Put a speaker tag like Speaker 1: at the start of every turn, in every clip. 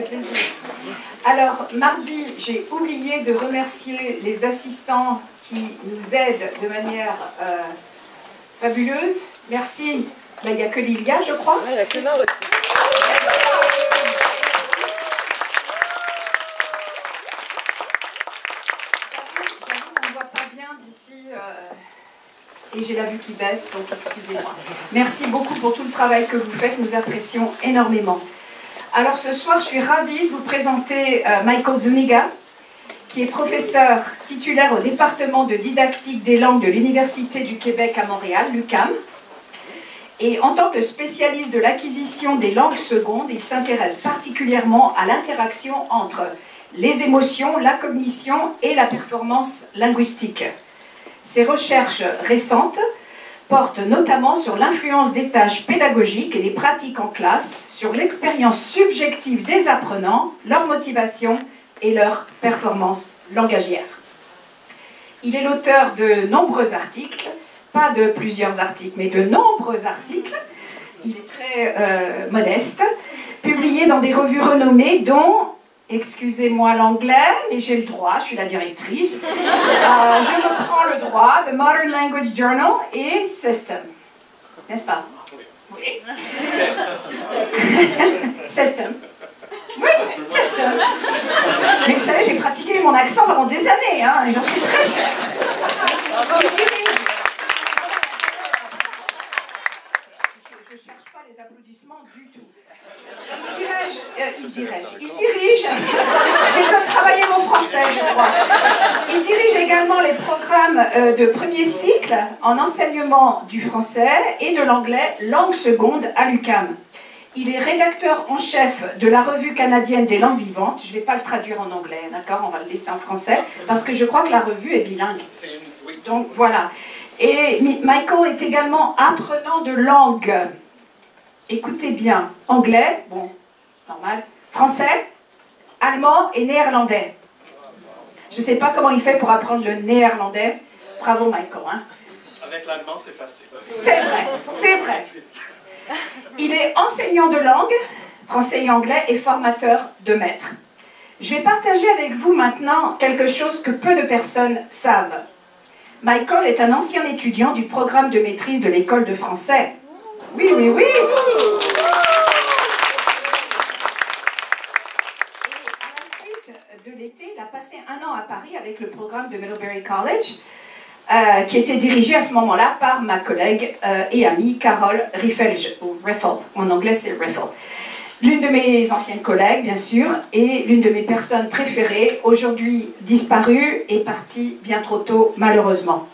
Speaker 1: plaisir. Alors, mardi, j'ai oublié de remercier les assistants qui nous aident de manière fabuleuse. Merci. Là, il n'y a que Lilia, je crois.
Speaker 2: Il n'y a que Laure aussi.
Speaker 1: On ne voit pas bien d'ici et j'ai la vue qui baisse, donc excusez-moi. Merci beaucoup pour tout le travail que vous faites, nous apprécions énormément. Alors ce soir, je suis ravie de vous présenter Michael Zuniga, qui est professeur titulaire au département de didactique des langues de l'Université du Québec à Montréal, l'UQAM. Et en tant que spécialiste de l'acquisition des langues secondes, il s'intéresse particulièrement à l'interaction entre les émotions, la cognition et la performance linguistique. Ses recherches récentes portent notamment sur l'influence des tâches pédagogiques et des pratiques en classe, sur l'expérience subjective des apprenants, leur motivation et leur performance langagière. Il est l'auteur de nombreux articles, pas de plusieurs articles, mais de nombreux articles. Il est très modeste, publiés dans des revues renommées dont, excusez-moi l'anglais, mais j'ai le droit, je suis la directrice, je me prends le droit, The Modern Language Journal et System. N'est-ce pas? Oui. System. Oui, System. Mais vous savez, j'ai pratiqué mon accent pendant des années, hein, et j'en suis très fière. Je ne cherche pas les applaudissements du tout. Il dirige, j'ai besoin de travailler mon français, je crois. Il dirige également les programmes de premier cycle en enseignement du français et de l'anglais langue seconde à l'UQAM. Il est rédacteur en chef de la revue canadienne des langues vivantes. Je ne vais pas le traduire en anglais, d'accord? On va le laisser en français, parce que je crois que la revue est bilingue. Donc voilà. Et Michael est également apprenant de langue. Écoutez bien, anglais, bon, normal, français, allemand et néerlandais. Je ne sais pas comment il fait pour apprendre le néerlandais. Bravo Michael. Hein?
Speaker 3: Avec l'allemand, c'est facile.
Speaker 1: C'est vrai, c'est vrai. Il est enseignant de langue, français et anglais, et formateur de maîtres. Je vais partager avec vous maintenant quelque chose que peu de personnes savent. Michael est un ancien étudiant du programme de maîtrise de l'école de français. Oui, oui, oui. Et à la suite de l'été, il a passé un an à Paris avec le programme de Middlebury College, qui était dirigé à ce moment-là par ma collègue et amie Carole Riffel, ou Riffel, en anglais c'est Riffel. L'une de mes anciennes collègues, bien sûr, et l'une de mes personnes préférées, aujourd'hui disparue et partie bien trop tôt, malheureusement.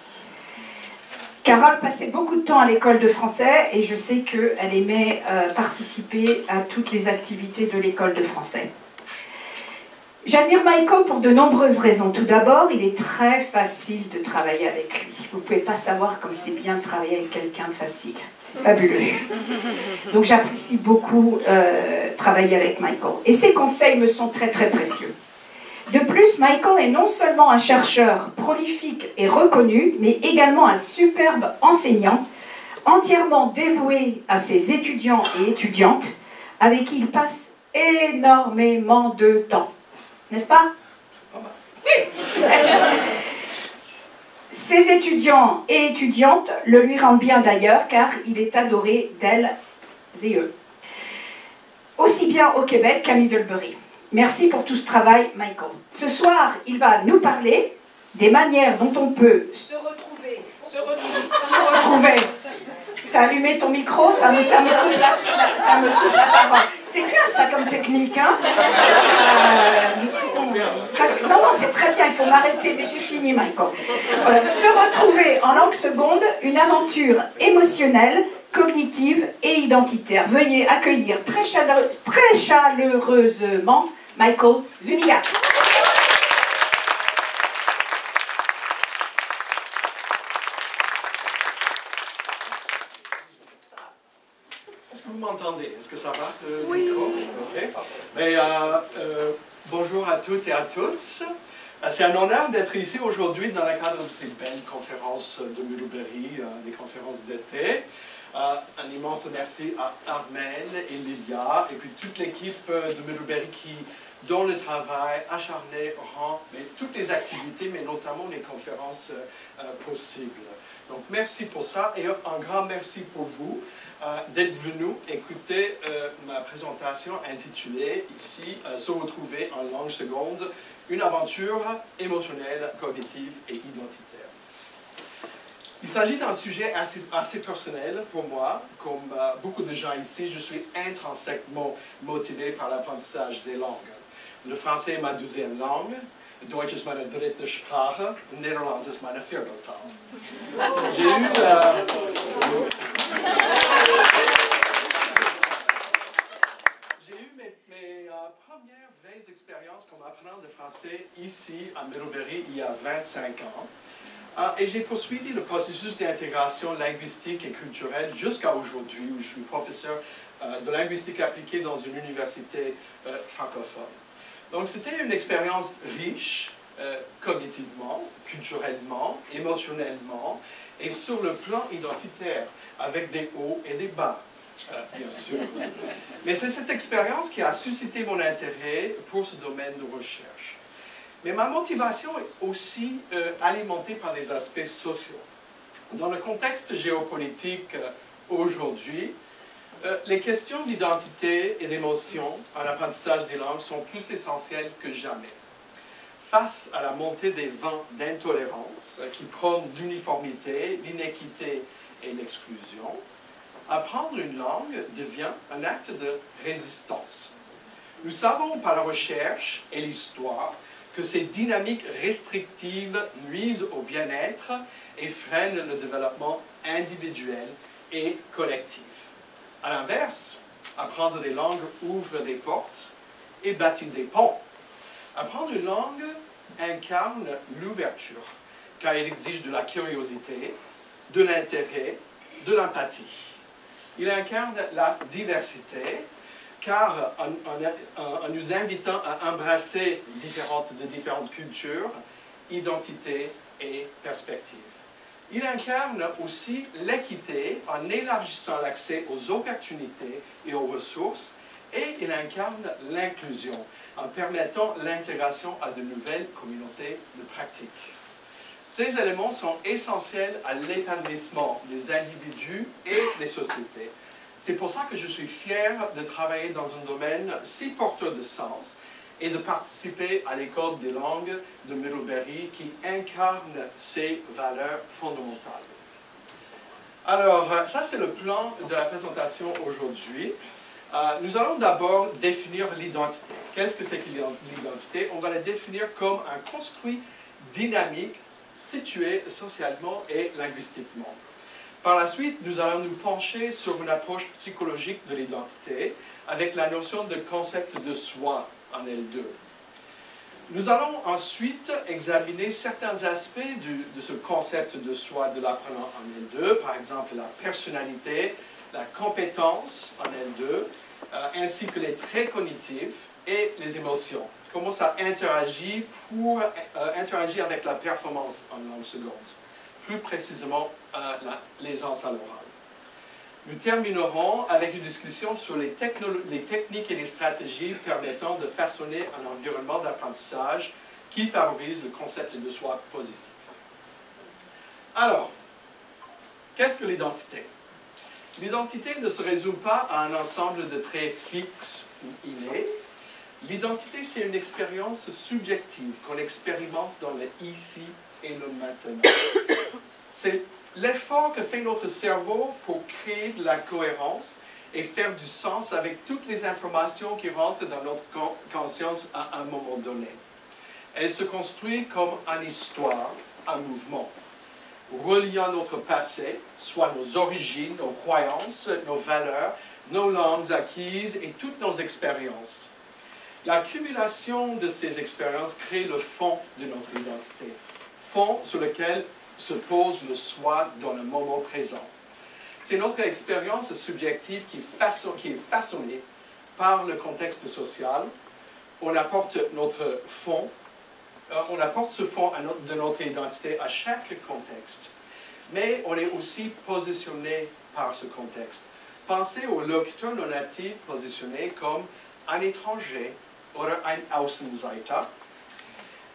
Speaker 1: Carole passait beaucoup de temps à l'école de français et je sais qu'elle aimait participer à toutes les activités de l'école de français. J'admire Michael pour de nombreuses raisons. Tout d'abord, il est très facile de travailler avec lui. Vous ne pouvez pas savoir comme c'est bien de travailler avec quelqu'un de facile. C'est fabuleux. Donc j'apprécie beaucoup travailler avec Michael. Et ses conseils me sont très très précieux. De plus, Michael est non seulement un chercheur prolifique et reconnu, mais également un superbe enseignant, entièrement dévoué à ses étudiants et étudiantes, avec qui il passe énormément de temps. N'est-ce pas? Oui. Ses étudiants et étudiantes le lui rendent bien d'ailleurs, car il est adoré d'elles et eux. Aussi bien au Québec qu'à Middlebury. Merci pour tout ce travail, Michael. Ce soir, il va nous parler des manières dont on peut se retrouver. T'as allumé ton micro, ça me coupe la parole. C'est bien ça comme technique, hein? Non, c'est très bien, il faut m'arrêter, mais j'ai fini, Michael. Se retrouver en langue seconde, une aventure émotionnelle, cognitive et identitaire. Veuillez accueillir très chaleureusement Michael Zuniga.
Speaker 3: Est-ce que vous m'entendez? Est-ce que ça va?
Speaker 1: Oui.
Speaker 3: Okay. Mais, bonjour à toutes et à tous. C'est un honneur d'être ici aujourd'hui dans le cadre de ces belles conférences de Middlebury, des conférences d'été. Un immense merci à Armel et Lilia, et puis toute l'équipe de Middlebury qui, dont le travail acharné rend toutes les activités, mais notamment les conférences possibles. Donc merci pour ça, et un grand merci pour vous d'être venus écouter ma présentation intitulée ici, Se retrouver en langue seconde, une aventure émotionnelle, cognitive et identitaire. Il s'agit d'un sujet assez personnel pour moi. Comme beaucoup de gens ici, je suis intrinsèquement motivé par l'apprentissage des langues. Le français est ma deuxième langue, Deutsch ist meine dritte Sprache, Nederlands ist meine vierte Taal. J'ai eu mes premières vraies expériences comme apprenant de français ici à Middlebury il y a 25 ans. Et j'ai poursuivi le processus d'intégration linguistique et culturelle jusqu'à aujourd'hui, où je suis professeur de linguistique appliquée dans une université francophone. Donc c'était une expérience riche, cognitivement, culturellement, émotionnellement, et sur le plan identitaire, avec des hauts et des bas, bien sûr. Mais c'est cette expérience qui a suscité mon intérêt pour ce domaine de recherche. Mais ma motivation est aussi alimentée par les aspects sociaux. Dans le contexte géopolitique aujourd'hui, les questions d'identité et d'émotion en apprentissage des langues sont plus essentielles que jamais. Face à la montée des vents d'intolérance qui prônent l'uniformité, l'inéquité et l'exclusion, apprendre une langue devient un acte de résistance. Nous savons par la recherche et l'histoire que ces dynamiques restrictives nuisent au bien-être et freinent le développement individuel et collectif. À l'inverse, apprendre des langues ouvre des portes et bâtit des ponts. Apprendre une langue incarne l'ouverture, car il exige de la curiosité, de l'intérêt, de l'empathie. Il incarne la diversité, car en nous invitant à embrasser de différentes cultures, identités et perspectives. Il incarne aussi l'équité en élargissant l'accès aux opportunités et aux ressources, et il incarne l'inclusion en permettant l'intégration à de nouvelles communautés de pratique. Ces éléments sont essentiels à l'épanouissement des individus et des sociétés. C'est pour ça que je suis fier de travailler dans un domaine si porteur de sens et de participer à l'École des langues de Middlebury qui incarne ces valeurs fondamentales. Alors, ça c'est le plan de la présentation aujourd'hui. Nous allons d'abord définir l'identité. Qu'est-ce que c'est que l'identité? On va la définir comme un construit dynamique situé socialement et linguistiquement. Par la suite, nous allons nous pencher sur une approche psychologique de l'identité avec la notion de concept de soi en L2. Nous allons ensuite examiner certains aspects de ce concept de soi de l'apprenant en L2, par exemple la personnalité, la compétence en L2, ainsi que les traits cognitifs et les émotions. Comment ça interagit avec la performance en langue seconde. Plus précisément l'aisance à l'oral. Nous terminerons avec une discussion sur les techniques et les stratégies permettant de façonner un environnement d'apprentissage qui favorise le concept de soi positif. Alors, qu'est-ce que l'identité? L'identité ne se résume pas à un ensemble de traits fixes ou innés. L'identité, c'est une expérience subjective qu'on expérimente dans le ici et le maintenant. C'est l'effort que fait notre cerveau pour créer de la cohérence et faire du sens avec toutes les informations qui rentrent dans notre conscience à un moment donné. Elle se construit comme une histoire, un mouvement, reliant notre passé, soit nos origines, nos croyances, nos valeurs, nos langues acquises et toutes nos expériences. L'accumulation de ces expériences crée le fond de notre identité, fond sur lequel se pose le soi dans le moment présent. C'est notre expérience subjective qui est façonnée par le contexte social. On apporte ce fond de notre identité à chaque contexte. Mais on est aussi positionné par ce contexte. Pensez aux locuteurs non natifs positionnés comme un étranger oder ein Außenseiter.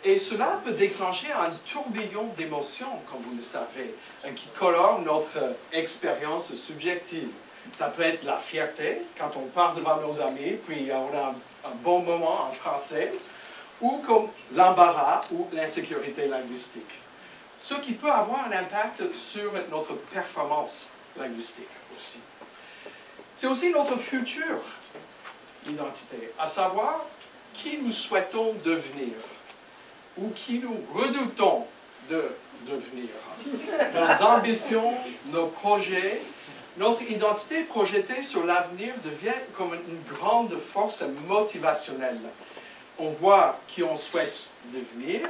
Speaker 3: Et cela peut déclencher un tourbillon d'émotions, comme vous le savez, qui colore notre expérience subjective. Ça peut être la fierté, quand on part devant nos amis, puis on a un bon moment en français, ou comme l'embarras ou l'insécurité linguistique. Ce qui peut avoir un impact sur notre performance linguistique aussi. C'est aussi notre future identité, à savoir qui nous souhaitons devenir ou qui nous redoutons de devenir. Nos ambitions, nos projets, notre identité projetée sur l'avenir devient comme une grande force motivationnelle. On voit qui on souhaite devenir,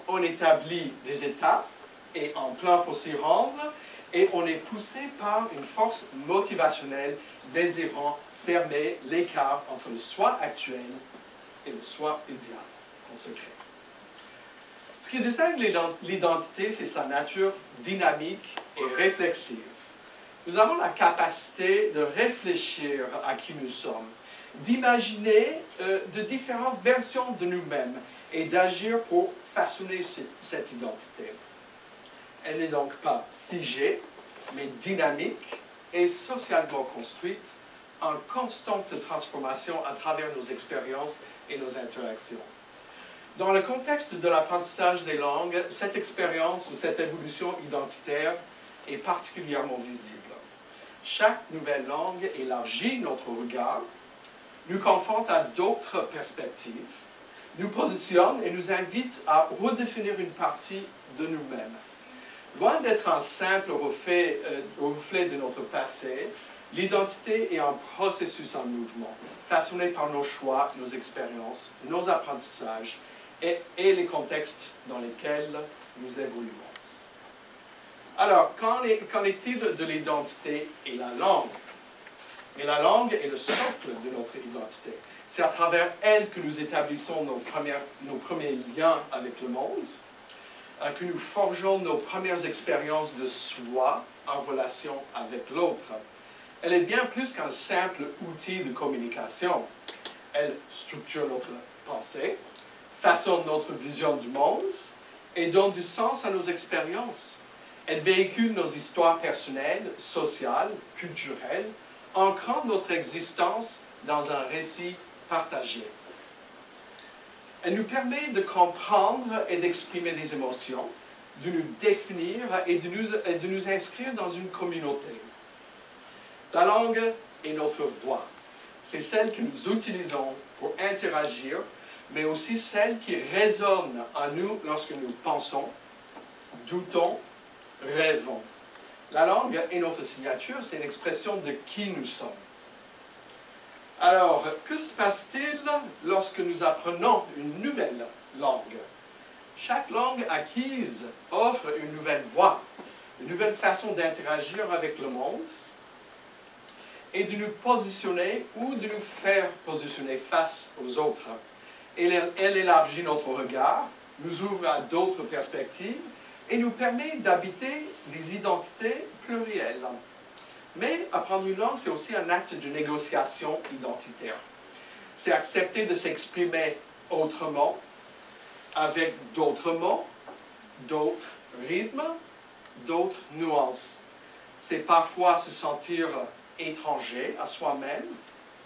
Speaker 3: on établit des étapes et un plan pour s'y rendre, et on est poussé par une force motivationnelle désirant fermer l'écart entre le soi actuel et le soi idéal qu'on se crée. Ce qui distingue l'identité, c'est sa nature dynamique et réflexive. Nous avons la capacité de réfléchir à qui nous sommes, d'imaginer de différentes versions de nous-mêmes et d'agir pour façonner cette identité. Elle n'est donc pas figée, mais dynamique et socialement construite, en constante transformation à travers nos expériences et nos interactions. Dans le contexte de l'apprentissage des langues, cette expérience ou cette évolution identitaire est particulièrement visible. Chaque nouvelle langue élargit notre regard, nous confronte à d'autres perspectives, nous positionne et nous invite à redéfinir une partie de nous-mêmes. Loin d'être un simple reflet de notre passé, l'identité est un processus en mouvement, façonné par nos choix, nos expériences, nos apprentissages et les contextes dans lesquels nous évoluons. Alors, qu'en est-il de l'identité et la langue? Et la langue est le socle de notre identité. C'est à travers elle que nous établissons nos premiers liens avec le monde, que nous forgeons nos premières expériences de soi en relation avec l'autre. Elle est bien plus qu'un simple outil de communication. Elle structure notre pensée, façonne notre vision du monde et donne du sens à nos expériences. Elle véhicule nos histoires personnelles, sociales, culturelles, ancrant notre existence dans un récit partagé. Elle nous permet de comprendre et d'exprimer des émotions, de nous définir et de nous inscrire dans une communauté. La langue est notre voix. C'est celle que nous utilisons pour interagir, mais aussi celle qui résonne en nous lorsque nous pensons, doutons, rêvons. La langue est notre signature, c'est une expression de qui nous sommes. Alors, que se passe-t-il lorsque nous apprenons une nouvelle langue? Chaque langue acquise offre une nouvelle voix, une nouvelle façon d'interagir avec le monde et de nous positionner ou de nous faire positionner face aux autres. Elle élargit notre regard, nous ouvre à d'autres perspectives et nous permet d'habiter des identités plurielles. Mais apprendre une langue, c'est aussi un acte de négociation identitaire. C'est accepter de s'exprimer autrement, avec d'autres mots, d'autres rythmes, d'autres nuances. C'est parfois se sentir étranger à soi-même,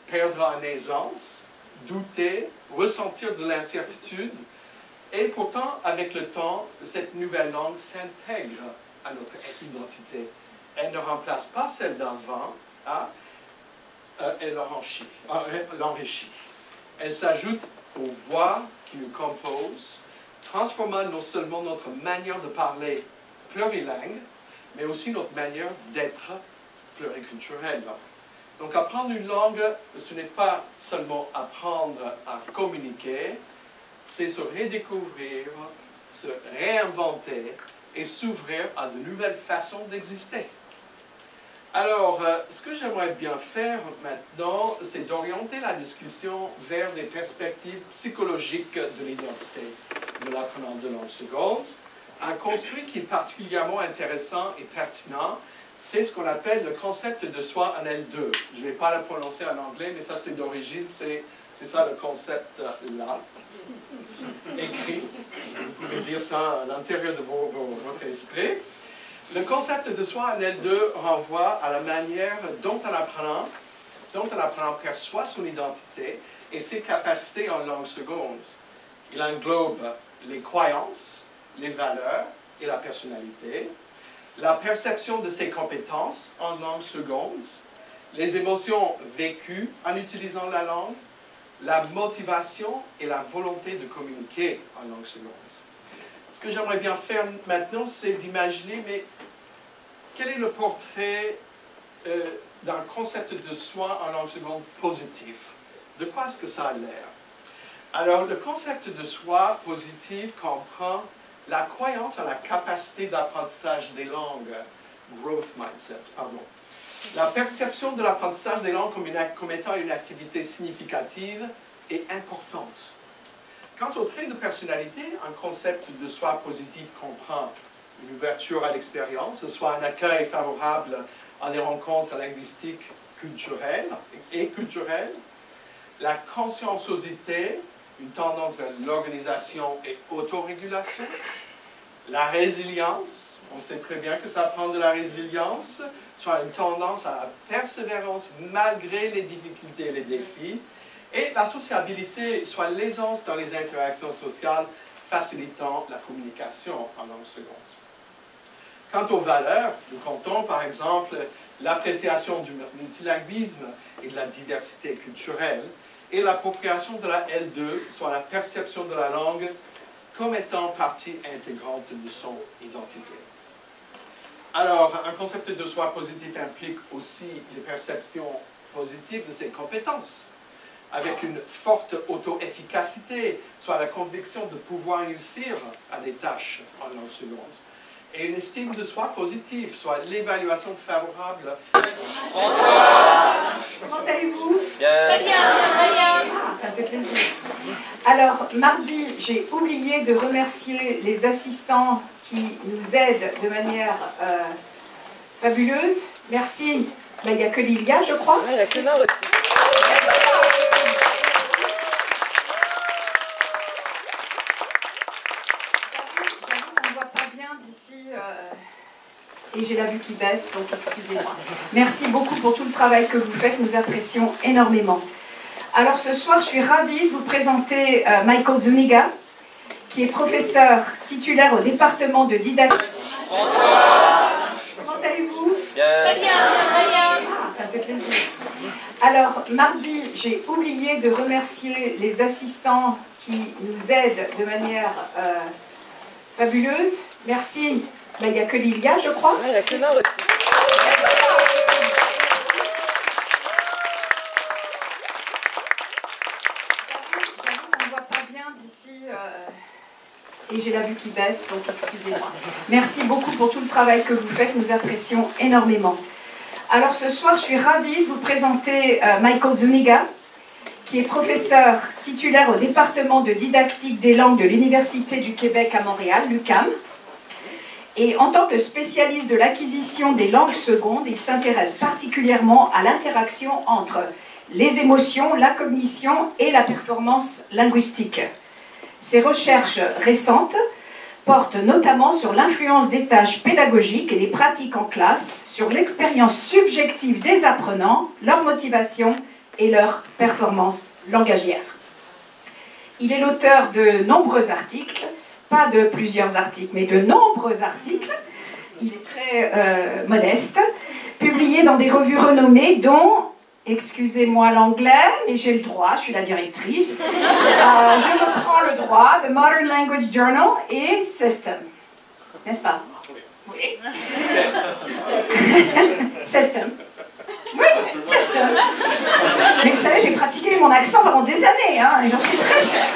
Speaker 3: perdre en aisance, douter, ressentir de l'incertitude. Et pourtant, avec le temps, cette nouvelle langue s'intègre à notre identité. Elle ne remplace pas celle d'avant, elle l'enrichit. Elle s'ajoute aux voix qui nous composent, transformant non seulement notre manière de parler plurilingue, mais aussi notre manière d'être pluriculturelle. Donc apprendre une langue, ce n'est pas seulement apprendre à communiquer, c'est se redécouvrir, se réinventer et s'ouvrir à de nouvelles façons d'exister. Alors, ce que j'aimerais bien faire maintenant, c'est d'orienter la discussion vers des perspectives psychologiques de l'identité de l'apprenant de langue seconde. Un construit qui est particulièrement intéressant et pertinent, c'est ce qu'on appelle le concept de soi en L2. Je ne vais pas le prononcer en anglais, mais ça c'est d'origine, c'est ça le concept là, écrit. Vous pouvez dire ça à l'intérieur de votre esprit. Le concept de soi en L2 renvoie à la manière dont un apprenant perçoit son identité et ses capacités en langue seconde. Il englobe les croyances, les valeurs et la personnalité, la perception de ses compétences en langue seconde, les émotions vécues en utilisant la langue, la motivation et la volonté de communiquer en langue seconde. Ce que j'aimerais bien faire maintenant, c'est d'imaginer, mais quel est le portrait d'un concept de soi en langue seconde positif? De quoi est-ce que ça a l'air? Alors, le concept de soi positif comprend la croyance en la capacité d'apprentissage des langues, growth mindset, pardon. La perception de l'apprentissage des langues comme étant une activité significative et importante. Quant au trait de personnalité, un concept de soi positif comprend une ouverture à l'expérience, soit un accueil favorable à des rencontres linguistiques culturelles, la conscienciosité, une tendance vers l'organisation et autorégulation, la résilience, on sait très bien que ça prend de la résilience, soit une tendance à la persévérance malgré les difficultés et les défis, et la sociabilité, soit l'aisance dans les interactions sociales facilitant la communication en langue seconde. Quant aux valeurs, nous comptons par exemple l'appréciation du multilinguisme et de la diversité culturelle, et l'appropriation de la L2, soit la perception de la langue comme étant partie intégrante de son identité. Alors, un concept de soi positif implique aussi les perceptions positives de ses compétences, avec une forte auto-efficacité, soit la conviction de pouvoir réussir à des tâches en langue seconde, et une estime de soi positive, soit l'évaluation favorable.
Speaker 1: Comment allez-vous?
Speaker 2: Très bien, très bien.
Speaker 1: Ça me fait plaisir. Alors, mardi, j'ai oublié de remercier les assistants qui nous aident de manière fabuleuse. Merci. Là, il n'y a que Lilia, je crois.
Speaker 2: Il n'y a que Laure aussi.
Speaker 1: On ne voit pas bien d'ici et j'ai la vue qui baisse, donc excusez-moi. Merci beaucoup pour tout le travail que vous faites, nous apprécions énormément. Alors ce soir, je suis ravie de vous présenter Michael Zuniga, qui est professeur titulaire au département de didactique. Comment allez-vous?
Speaker 2: Très bien, très bien.
Speaker 1: Ça me fait plaisir. Alors, mardi, j'ai oublié de remercier les assistants qui nous aident de manière fabuleuse. Merci. Là, il n'y a que Lilia, je crois.
Speaker 2: Il n'y a que Laure aussi.
Speaker 1: On ne voit pas bien d'ici et j'ai la vue qui baisse, donc excusez-moi. Merci beaucoup pour tout le travail que vous faites, nous apprécions énormément. Alors ce soir, je suis ravie de vous présenter Michael Zuniga, qui est professeur titulaire au département de didactique des langues de l'Université du Québec à Montréal, l'UQAM. Et en tant que spécialiste de l'acquisition des langues secondes, il s'intéresse particulièrement à l'interaction entre les émotions, la cognition et la performance linguistique. Ses recherches récentes portent notamment sur l'influence des tâches pédagogiques et des pratiques en classe, sur l'expérience subjective des apprenants, leur motivation et leur performance langagière. Il est l'auteur de nombreux articles, pas de plusieurs articles, mais de nombreux articles. Il est très modeste, publiés dans des revues renommées dont, excusez-moi l'anglais, mais j'ai le droit, je suis la directrice, je me prends le droit, The Modern Language Journal et System. N'est-ce pas? Oui. System. Oui, System. Mais vous savez, j'ai pratiqué mon accent pendant des années, hein, et j'en suis très fière.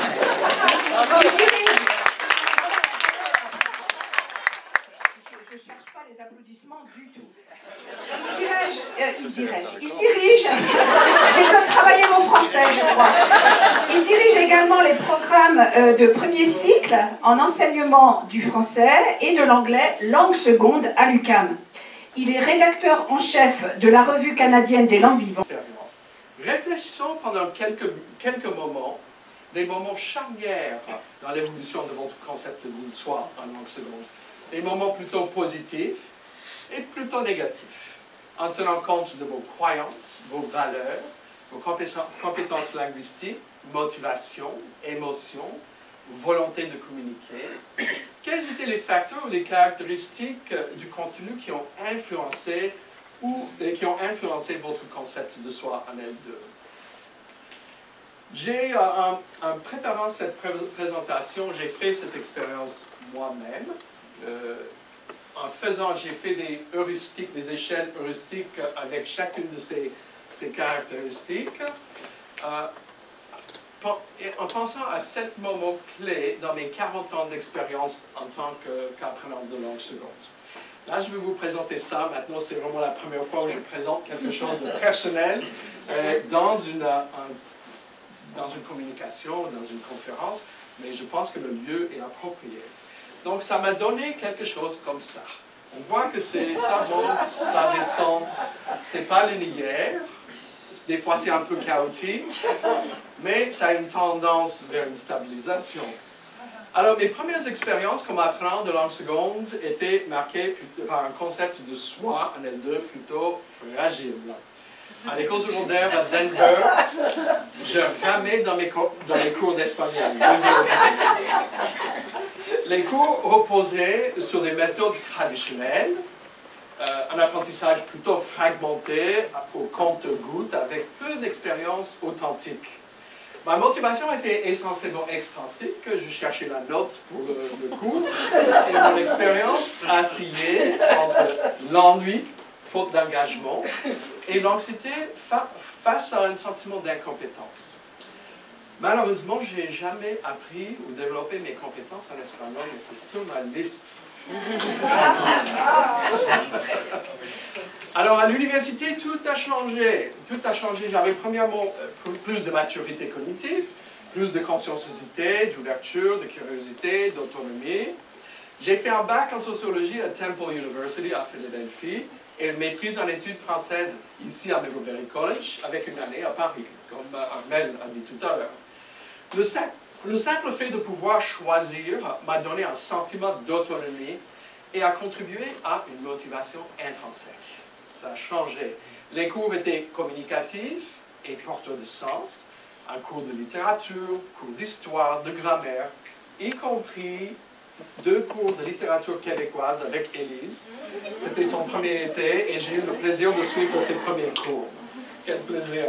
Speaker 1: Je ne cherche pas les applaudissements du tout. Il dirige, j'ai besoin de travailler mon français, je crois. Il dirige également les programmes de premier cycle en enseignement du français et de l'anglais langue seconde à l'UQAM. Il est rédacteur en chef de la Revue canadienne des langues vivantes.
Speaker 3: Réfléchissons pendant quelques moments, des moments charnières dans l'évolution de votre concept de soi en langue seconde. Des moments plutôt positifs et plutôt négatifs, en tenant compte de vos croyances, vos valeurs, vos compétences linguistiques, motivation, émotions, volonté de communiquer. Quels étaient les facteurs ou les caractéristiques du contenu qui ont influencé votre concept de soi en L2? En préparant cette présentation, j'ai fait cette expérience moi-même. J'ai fait des heuristiques, des échelles heuristiques avec chacune de ces caractéristiques. En pensant à 7 moments clés dans mes 40 ans d'expérience en tant qu'apprenant de langue seconde. Là, je vais vous présenter ça. Maintenant, c'est vraiment la première fois où je présente quelque chose de personnel dans une communication, dans une conférence, mais je pense que le lieu est approprié. Donc, ça m'a donné quelque chose comme ça. On voit que ça monte, ça descend, c'est pas linéaire. Des fois, c'est un peu chaotique, mais ça a une tendance vers une stabilisation. Alors, mes premières expériences comme apprenant de langue seconde étaient marquées par un concept de soi, en L2, plutôt fragile. À l'école secondaire à Denver, je ramais dans mes cours d'espagnol. Les cours reposaient sur des méthodes traditionnelles, un apprentissage plutôt fragmenté, au compte-gouttes, avec peu d'expérience authentique. Ma motivation était essentiellement extrinsique, je cherchais la note pour le cours, et mon expérience oscillait entre l'ennui, faute d'engagement, et l'anxiété face à un sentiment d'incompétence. Malheureusement, je n'ai jamais appris ou développé mes compétences en espagnol, mais c'est sur ma liste. Alors, à l'université, tout a changé. Tout a changé. J'avais premièrement plus de maturité cognitive, plus de conscienciosité, d'ouverture, de curiosité, d'autonomie. J'ai fait un bac en sociologie à Temple University à Philadelphie et une maîtrise en études françaises ici à Middlebury College avec une année à Paris, comme Armel a dit tout à l'heure. Le simple fait de pouvoir choisir m'a donné un sentiment d'autonomie et a contribué à une motivation intrinsèque. Ça a changé. Les cours étaient communicatifs et porteurs de sens, un cours de littérature, cours d'histoire, de grammaire, y compris 2 cours de littérature québécoise avec Élise. C'était son premier été et j'ai eu le plaisir de suivre ses premiers cours. Quel plaisir!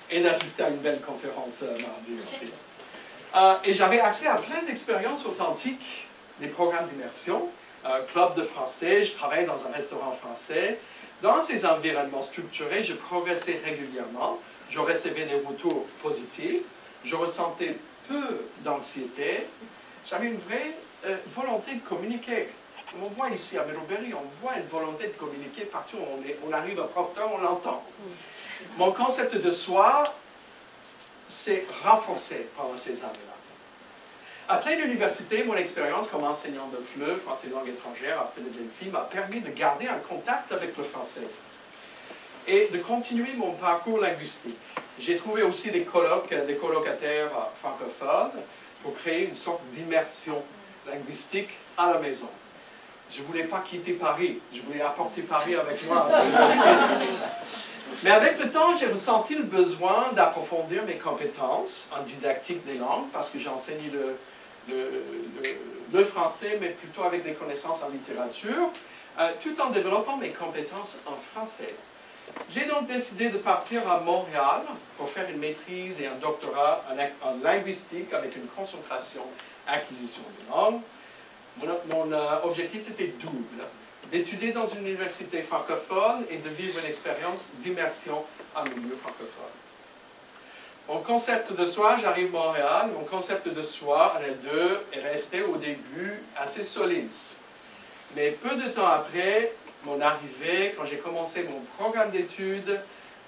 Speaker 3: Et d'assister à une belle conférence mardi aussi. Et j'avais accès à plein d'expériences authentiques, des programmes d'immersion, club de français, je travaillais dans un restaurant français. Dans ces environnements structurés, je progressais régulièrement, je recevais des retours positifs, je ressentais peu d'anxiété, j'avais une vraie volonté de communiquer. On voit ici à Middlebury, on voit une volonté de communiquer partout où on arrive à Proctor, on l'entend. Mon concept de soi s'est renforcé pendant ces années-là. Après l'université, mon expérience comme enseignant de FLE, français langue étrangère à Philadelphie, m'a permis de garder un contact avec le français et de continuer mon parcours linguistique. J'ai trouvé aussi des colocataires francophones pour créer une sorte d'immersion linguistique à la maison. Je ne voulais pas quitter Paris, je voulais apporter Paris avec moi. Mais avec le temps, j'ai ressenti le besoin d'approfondir mes compétences en didactique des langues, parce que j'ai enseigné le français, mais plutôt avec des connaissances en littérature, tout en développant mes compétences en français. J'ai donc décidé de partir à Montréal pour faire une maîtrise et un doctorat en linguistique avec une concentration acquisition de langue. Mon objectif était double, d'étudier dans une université francophone et de vivre une expérience d'immersion en milieu francophone. Mon concept de soi, j'arrive à Montréal, mon concept de soi en L2 est resté au début assez solide. Mais peu de temps après mon arrivée, quand j'ai commencé mon programme d'études,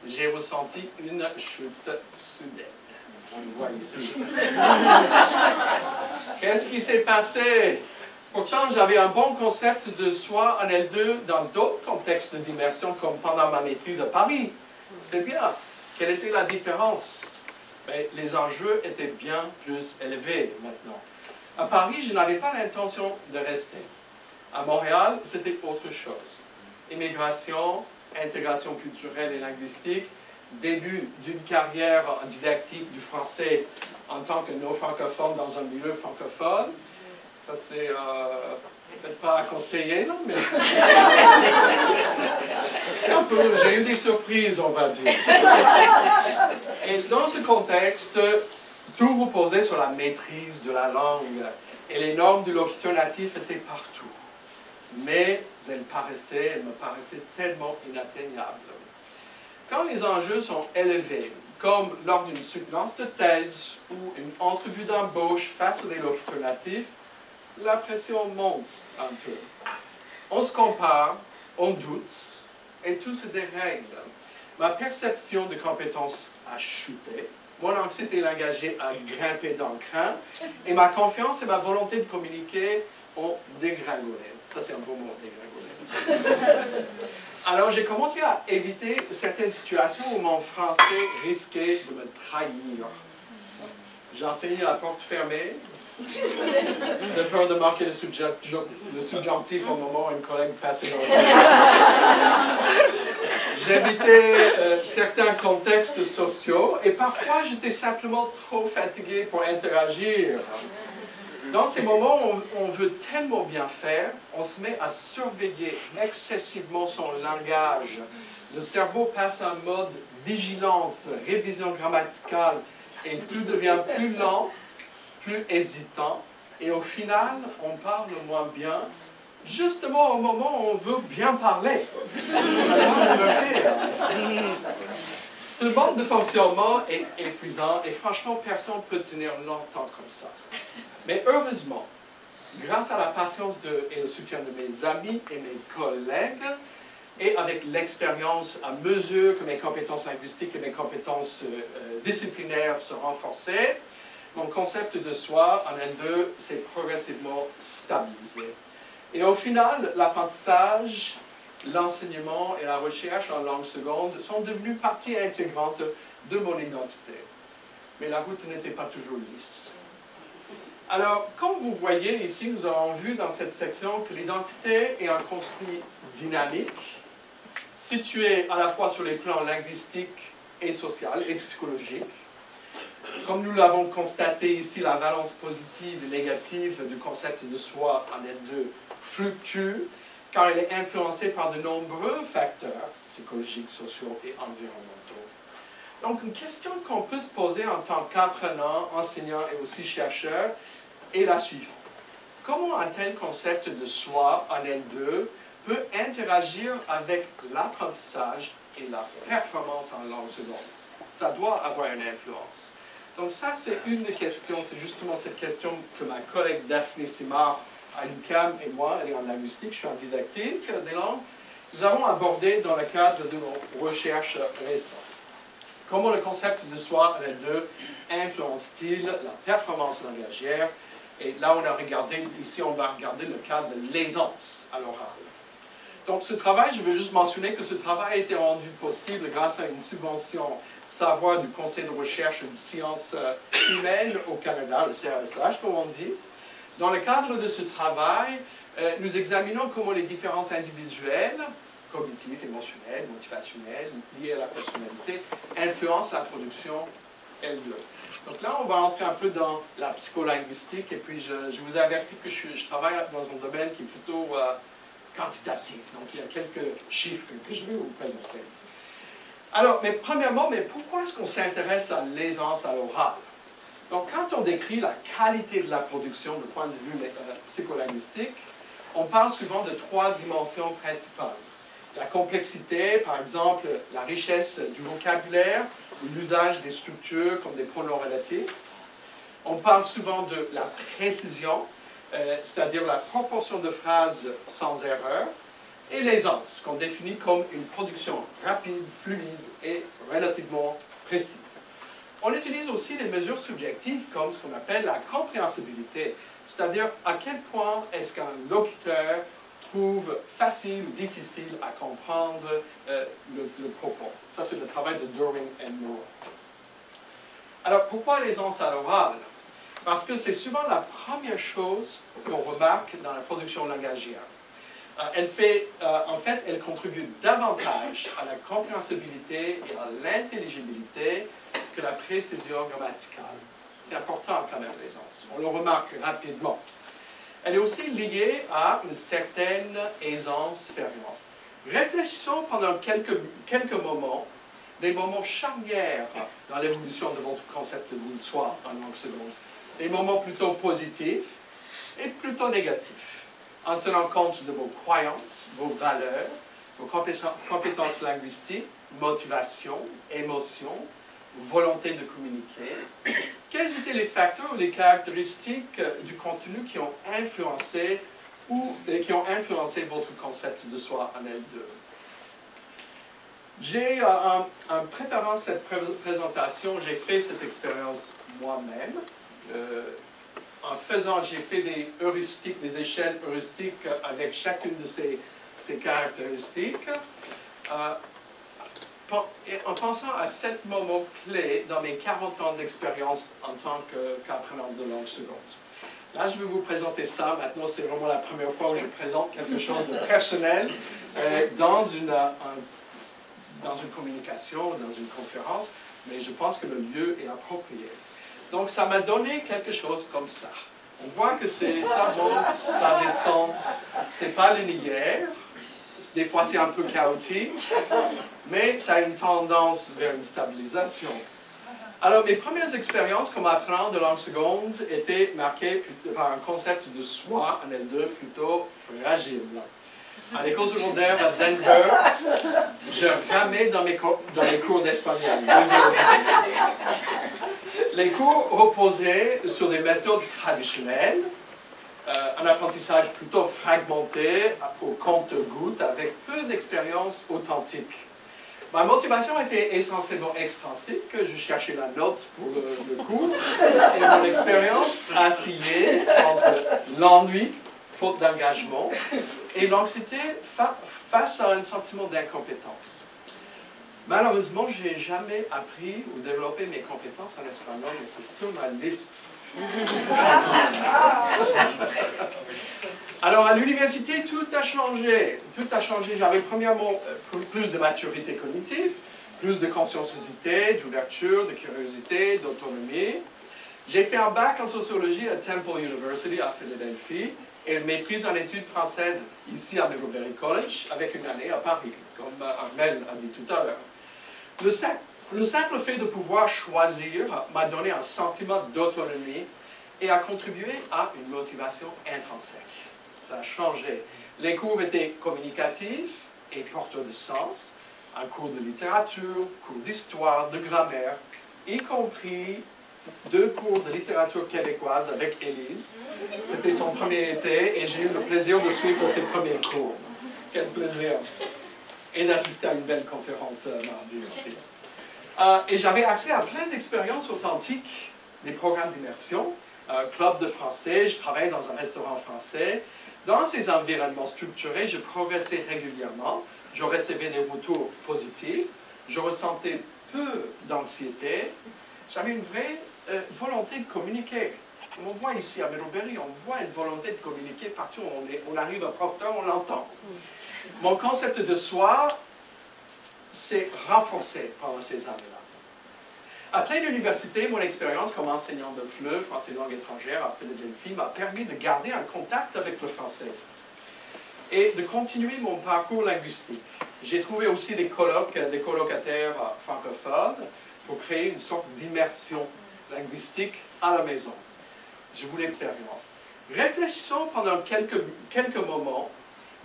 Speaker 3: j'ai ressenti une chute soudaine. On le voit ici. Qu'est-ce qui s'est passé? Pourtant, j'avais un bon concept de soi en L2 dans d'autres contextes d'immersion, comme pendant ma maîtrise à Paris. C'était bien. Quelle était la différence? Ben, les enjeux étaient bien plus élevés maintenant. À Paris, je n'avais pas l'intention de rester. À Montréal, c'était autre chose. Immigration, intégration culturelle et linguistique, début d'une carrière en didactique du français en tant que non-francophone dans un milieu francophone. Ça, c'est peut-être pas à conseiller, non, mais j'ai eu des surprises, on va dire. Et dans ce contexte, tout reposait sur la maîtrise de la langue. Et les normes du locuteur natif étaient partout. Mais elles me paraissaient tellement inatteignables. Quand les enjeux sont élevés, comme lors d'une soutenance de thèse ou une entrevue d'embauche face à des locuteurs natifs, la pression monte un peu. On se compare, on doute, et tout se dérègle. Ma perception de compétences a chuté, mon anxiété langagière a grimpé dans le crin, et ma confiance et ma volonté de communiquer ont dégringolé. Ça, c'est un beau mot, dégringolé. Alors, j'ai commencé à éviter certaines situations où mon français risquait de me trahir. J'enseignais à porte fermée, de peur de manquer le subjonctif au moment où une collègue passait dans le J'évitais certains contextes sociaux et parfois j'étais simplement trop fatigué pour interagir. Dans ces moments où on veut tellement bien faire, on se met à surveiller excessivement son langage. Le cerveau passe en mode vigilance, révision grammaticale et tout devient plus lent, plus hésitant, et au final, on parle moins bien, justement au moment où on veut bien parler. Ce mode de fonctionnement est épuisant, et franchement, personne ne peut tenir longtemps comme ça. Mais heureusement, grâce à la patience et le soutien de mes amis et mes collègues, et avec l'expérience à mesure que mes compétences linguistiques et mes compétences disciplinaires se renforçaient, mon concept de soi en L2 s'est progressivement stabilisé. Et au final, l'apprentissage, l'enseignement et la recherche en langue seconde sont devenus partie intégrante de mon identité. Mais la route n'était pas toujours lisse. Alors, comme vous voyez ici, nous avons vu dans cette section que l'identité est un construit dynamique, situé à la fois sur les plans linguistiques et social et psychologique. Comme nous l'avons constaté ici, la valence positive et négative du concept de soi en L2 fluctue, car elle est influencée par de nombreux facteurs psychologiques, sociaux et environnementaux. Donc, une question qu'on peut se poser en tant qu'apprenant, enseignant et aussi chercheur est la suivante. Comment un tel concept de soi en L2 peut interagir avec l'apprentissage et la performance en langue seconde? Ça doit avoir une influence. Donc ça, c'est une des questions, c'est justement cette question que ma collègue Daphné Simard à l'UQAM et moi, elle est en linguistique, je suis en didactique des langues, nous avons abordé dans le cadre de nos recherches récentes. Comment le concept de soi en L2 influence-t-il la performance langagière? Et là, on a regardé, ici, on va regarder le cas de l'aisance à l'oral. Donc ce travail, je veux juste mentionner que ce travail a été rendu possible grâce à une subvention savoir du Conseil de recherche de sciences humaines au Canada, le CRSH, comme on dit. Dans le cadre de ce travail, nous examinons comment les différences individuelles, cognitives, émotionnelles, motivationnelles, liées à la personnalité, influencent la production L2. Donc là, on va entrer un peu dans la psycholinguistique, et puis je vous avertis que je travaille dans un domaine qui est plutôt quantitatif. Donc il y a quelques chiffres que je vais vous présenter. Alors, mais premièrement, pourquoi est-ce qu'on s'intéresse à l'aisance à l'oral? Donc, quand on décrit la qualité de la production du point de vue psycholinguistique, on parle souvent de trois dimensions principales. La complexité, par exemple, la richesse du vocabulaire, ou l'usage des structures comme des pronoms relatifs. On parle souvent de la précision, c'est-à-dire la proportion de phrases sans erreur, et l'aisance, qu'on définit comme une production rapide, fluide et relativement précise. On utilise aussi des mesures subjectives comme ce qu'on appelle la compréhensibilité, C'est-à-dire à quel point est-ce qu'un locuteur trouve facile ou difficile à comprendre le propos. Ça, c'est le travail de During et Moore. Alors, pourquoi l'aisance à l'oral? Parce que c'est souvent la première chose qu'on remarque dans la production langagière. En fait, elle contribue davantage à la compréhensibilité et à l'intelligibilité que la précision grammaticale. C'est important quand même, l'aisance. On le remarque rapidement. Elle est aussi liée à une certaine aisance expérience. Réfléchissons pendant quelques moments, des moments charnières dans l'évolution de votre concept de soi en langue seconde. Des moments plutôt positifs et plutôt négatifs, en tenant compte de vos croyances, vos valeurs, vos compétences linguistiques, motivation, émotion, volonté de communiquer. Quels étaient les facteurs ou les caractéristiques du contenu qui ont influencé votre concept de soi en L2? En préparant cette présentation, j'ai fait cette expérience moi-même. J'ai fait des heuristiques, des échelles heuristiques avec chacune de ces caractéristiques. En pensant à 7 moments clés dans mes 40 ans d'expérience en tant qu'apprenant de langue seconde. Là, je vais vous présenter ça. Maintenant, c'est vraiment la première fois où je présente quelque chose de personnel dans une communication, dans une conférence, mais je pense que le lieu est approprié. Donc, ça m'a donné quelque chose comme ça. On voit que ça monte, ça descend, c'est pas linéaire. Des fois, c'est un peu chaotique, mais ça a une tendance vers une stabilisation. Alors, mes premières expériences comme apprenant de langue seconde étaient marquées par un concept de soi en L2 plutôt fragile. À l'école secondaire à Denver, je ramais dans mes cours d'espagnol. Les cours reposaient sur des méthodes traditionnelles, un apprentissage plutôt fragmenté au compte-gouttes avec peu d'expérience authentique. Ma motivation était essentiellement extrinsique, je cherchais la note pour le cours, et mon expérience oscillait entre l'ennui, faute d'engagement, et l'anxiété face à un sentiment d'incompétence. Malheureusement, je n'ai jamais appris ou développé mes compétences en espagnol, mais c'est sur ma liste. Alors, à l'université, tout a changé. Tout a changé. J'avais premièrement plus de maturité cognitive, plus de conscienciosité, d'ouverture, de curiosité, d'autonomie. J'ai fait un bac en sociologie à Temple University à Philadelphie et une maîtrise en études françaises ici à Middlebury College avec une année à Paris, comme Armel a dit tout à l'heure. Le simple fait de pouvoir choisir m'a donné un sentiment d'autonomie et a contribué à une motivation intrinsèque. Ça a changé. Les cours étaient communicatifs et porteurs de sens, un cours de littérature, cours d'histoire, de grammaire, y compris 2 cours de littérature québécoise avec Élise. C'était son premier été et j'ai eu le plaisir de suivre ses premiers cours. Quel plaisir! Et d'assister à une belle conférence mardi aussi. Et j'avais accès à plein d'expériences authentiques, des programmes d'immersion, club de français, je travaillais dans un restaurant français. Dans ces environnements structurés, je progressais régulièrement, je recevais des retours positifs, je ressentais peu d'anxiété, j'avais une vraie volonté de communiquer. On voit ici à Middlebury, on voit une volonté de communiquer partout où on arrive à Proctor, on l'entend. Mon concept de soi s'est renforcé pendant ces années-là. Après l'université, mon expérience comme enseignant de FLE, français langue étrangère à Philadelphie, m'a permis de garder un contact avec le français et de continuer mon parcours linguistique. J'ai trouvé aussi des colocataires francophones pour créer une sorte d'immersion linguistique à la maison. Je voulais l'expérience. Réfléchissons pendant quelques moments,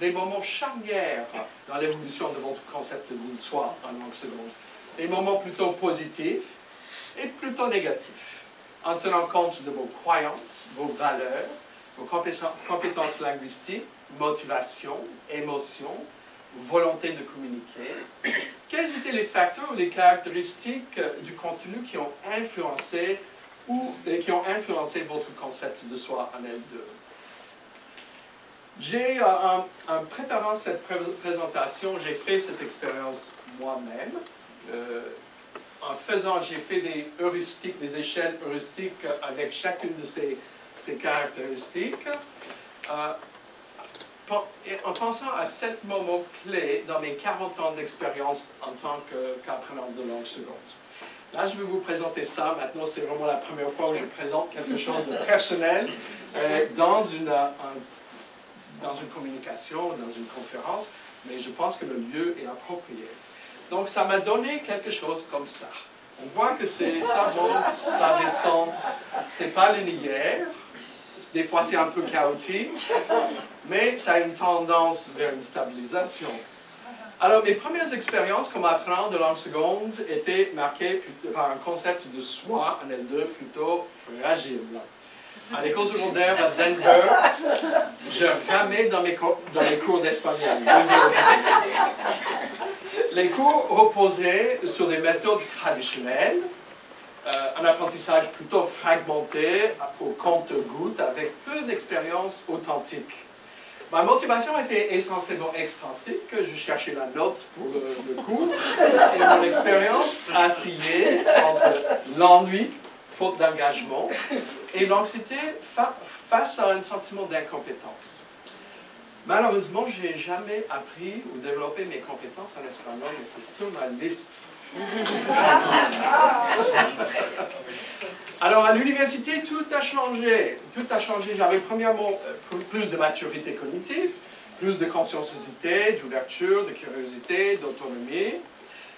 Speaker 3: des moments charnières dans l'évolution de votre concept de soi en langue seconde. Des moments plutôt positifs et plutôt négatifs, en tenant compte de vos croyances, vos valeurs, vos compétences linguistiques, motivation, émotion, volonté de communiquer. Quels étaient les facteurs ou les caractéristiques du contenu qui ont influencé et qui ont influencé votre concept de soi en L2. En préparant cette présentation, j'ai fait cette expérience moi-même. En faisant, j'ai fait des heuristiques, des échelles heuristiques avec chacune de ces caractéristiques. En pensant à 7 moments clés dans mes 40 ans d'expérience en tant qu'apprenant de langue seconde. Là, je vais vous présenter ça. Maintenant, c'est vraiment la première fois où je présente quelque chose de personnel dans une communication, dans une conférence, mais je pense que le lieu est approprié. Donc, ça m'a donné quelque chose comme ça. On voit que ça monte, ça descend, c'est pas linéaire. Des fois, c'est un peu chaotique, mais ça a une tendance vers une stabilisation. Alors, mes premières expériences comme apprenant de langue seconde étaient marquées par un concept de soi en L2 plutôt fragile. À l'école secondaire à Denver, je ramais dans mes cours d'espagnol. Les cours reposaient sur des méthodes traditionnelles, un apprentissage plutôt fragmenté au compte-gouttes avec peu d'expérience authentique. Ma motivation était essentiellement extrinsique, je cherchais la note pour le cours, et mon expérience oscillait entre l'ennui, faute d'engagement, et l'anxiété face à un sentiment d'incompétence. Malheureusement, je n'ai jamais appris ou développé mes compétences en espagnol, mais c'est sur ma liste. Alors, à l'université, tout a changé. Tout a changé. J'avais premièrement plus de maturité cognitive, plus de conscienciosité, d'ouverture, de curiosité, d'autonomie.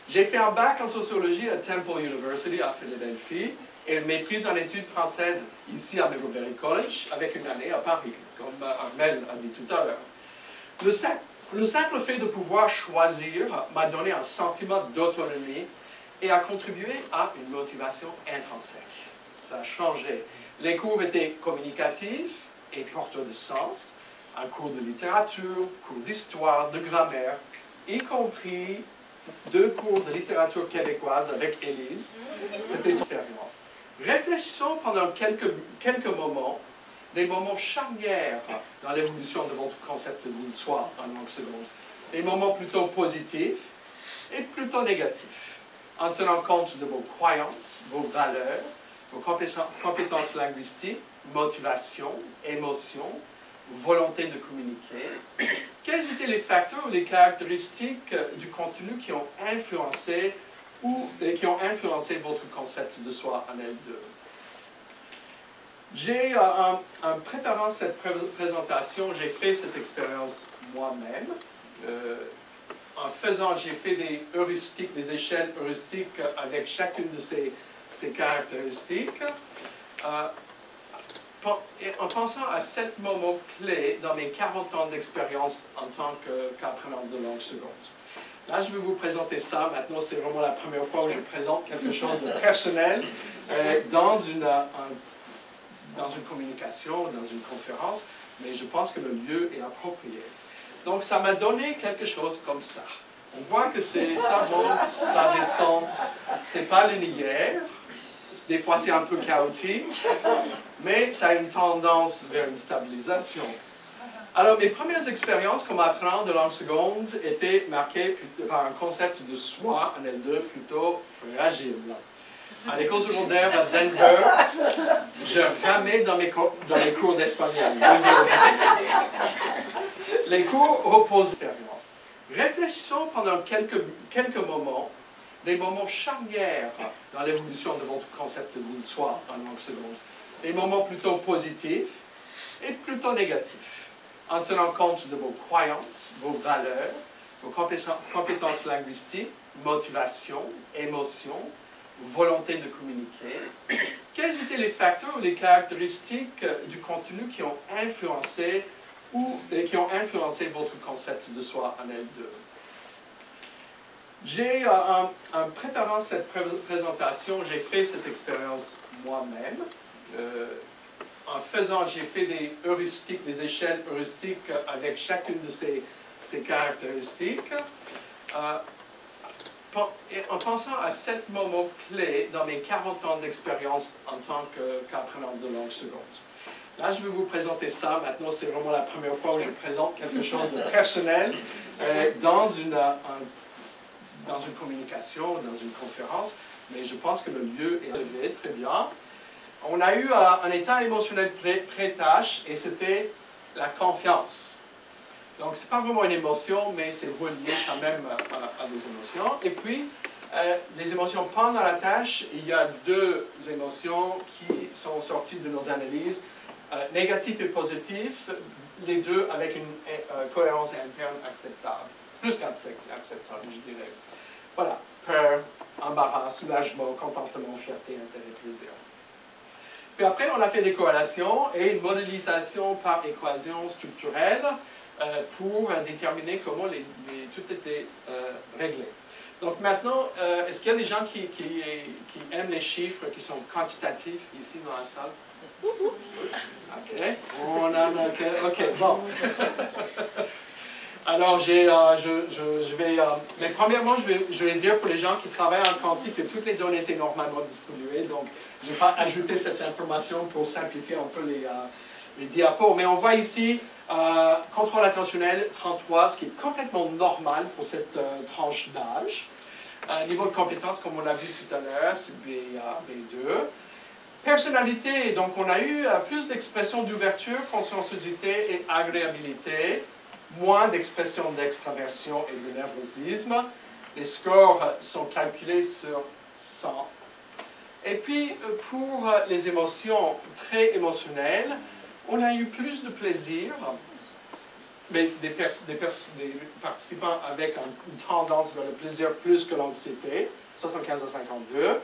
Speaker 3: J'ai fait un bac en sociologie à Temple University à Philadelphie et une maîtrise en études françaises ici à Middlebury College avec une année à Paris, comme Armel a dit tout à l'heure. Le simple fait de pouvoir choisir m'a donné un sentiment d'autonomie et a contribué à une motivation intrinsèque. Ça a changé. Les cours étaient communicatifs et porteurs de sens. Un cours de littérature, cours d'histoire, de grammaire, y compris 2 cours de littérature québécoise avec Élise. C'était une expérience. Réfléchissons pendant quelques moments, des moments charnières dans l'évolution de votre concept de soi en langue seconde. Des moments plutôt positifs et plutôt négatifs, en tenant compte de vos croyances, vos valeurs, vos compétences linguistiques, motivation, émotion, volonté de communiquer. Quels étaient les facteurs ou les caractéristiques du contenu qui ont influencé votre concept de soi en L2? En préparant cette présentation, j'ai fait cette expérience moi-même. En faisant, j'ai fait des heuristiques, des échelles heuristiques avec chacune de ces caractéristiques. En pensant à 7 moments clés dans mes 40 ans d'expérience en tant qu'apprenant de langue seconde. Là, je vais vous présenter ça. Maintenant, c'est vraiment la première fois où je présente quelque chose de personnel dans une communication, dans une conférence, mais je pense que le lieu est approprié. Donc, ça m'a donné quelque chose comme ça. On voit que ça monte, ça descend, c'est pas linéaire. Des fois, c'est un peu chaotique, mais ça a une tendance vers une stabilisation. Alors, mes premières expériences comme apprenant de langue seconde étaient marquées par un concept de soi en L2 plutôt fragile. À l'école secondaire à Denver, je ramais dans mes cours d'espagnol. Les cours reposent l'expérience. Réfléchissons pendant quelques moments, des moments charnières dans l'évolution de votre concept de soi en langue seconde. Des moments plutôt positifs et plutôt négatifs, en tenant compte de vos croyances, vos valeurs, vos compétences linguistiques, motivation, émotion, volonté de communiquer. Quels étaient les facteurs ou les caractéristiques du contenu qui ont influencé votre concept de soi en L2? En préparant cette présentation, j'ai fait cette expérience moi-même. En faisant, j'ai fait des heuristiques, des échelles heuristiques avec chacune de ces caractéristiques. en pensant à 7 moments clés dans mes 40 ans d'expérience en tant qu'apprenant de langue seconde. Là, je vais vous présenter ça. Maintenant, c'est vraiment la première fois où je présente quelque chose de personnel dans une communication, dans une conférence. Mais je pense que le lieu est élevé, très bien. On a eu un état émotionnel pré-tâche et c'était la confiance. Donc, ce n'est pas vraiment une émotion, mais c'est relié quand même à des émotions. Et puis, des émotions pendant la tâche, il y a 2 émotions qui sont sorties de nos analyses, négatif et positif, les deux avec une cohérence interne acceptable, plus qu'acceptable, je dirais. Voilà, peur, embarras, soulagement, contentement, fierté, intérêt, plaisir. Puis après, on a fait des corrélations et une modélisation par équation structurelle pour déterminer comment tout était réglé. Donc maintenant, est-ce qu'il y a des gens qui aiment les chiffres qui sont quantitatifs ici dans la salle? Ok, on a, ok, bon. Alors, je vais, mais premièrement, je vais dire pour les gens qui travaillent en quantique que toutes les données étaient normalement distribuées, donc je ne vais pas ajouter cette information pour simplifier un peu les diapos. Mais on voit ici contrôle attentionnel 33, ce qui est complètement normal pour cette tranche d'âge. Niveau de compétence, comme on l'a vu tout à l'heure, c'est B2. Personnalité, donc on a eu plus d'expressions d'ouverture, conscienciosité et agréabilité, moins d'expressions d'extraversion et de nervosisme. Les scores sont calculés sur 100. Et puis, pour les émotions très émotionnelles, on a eu plus de plaisir, mais des participants avec une tendance vers le plaisir plus que l'anxiété, 75 à 52.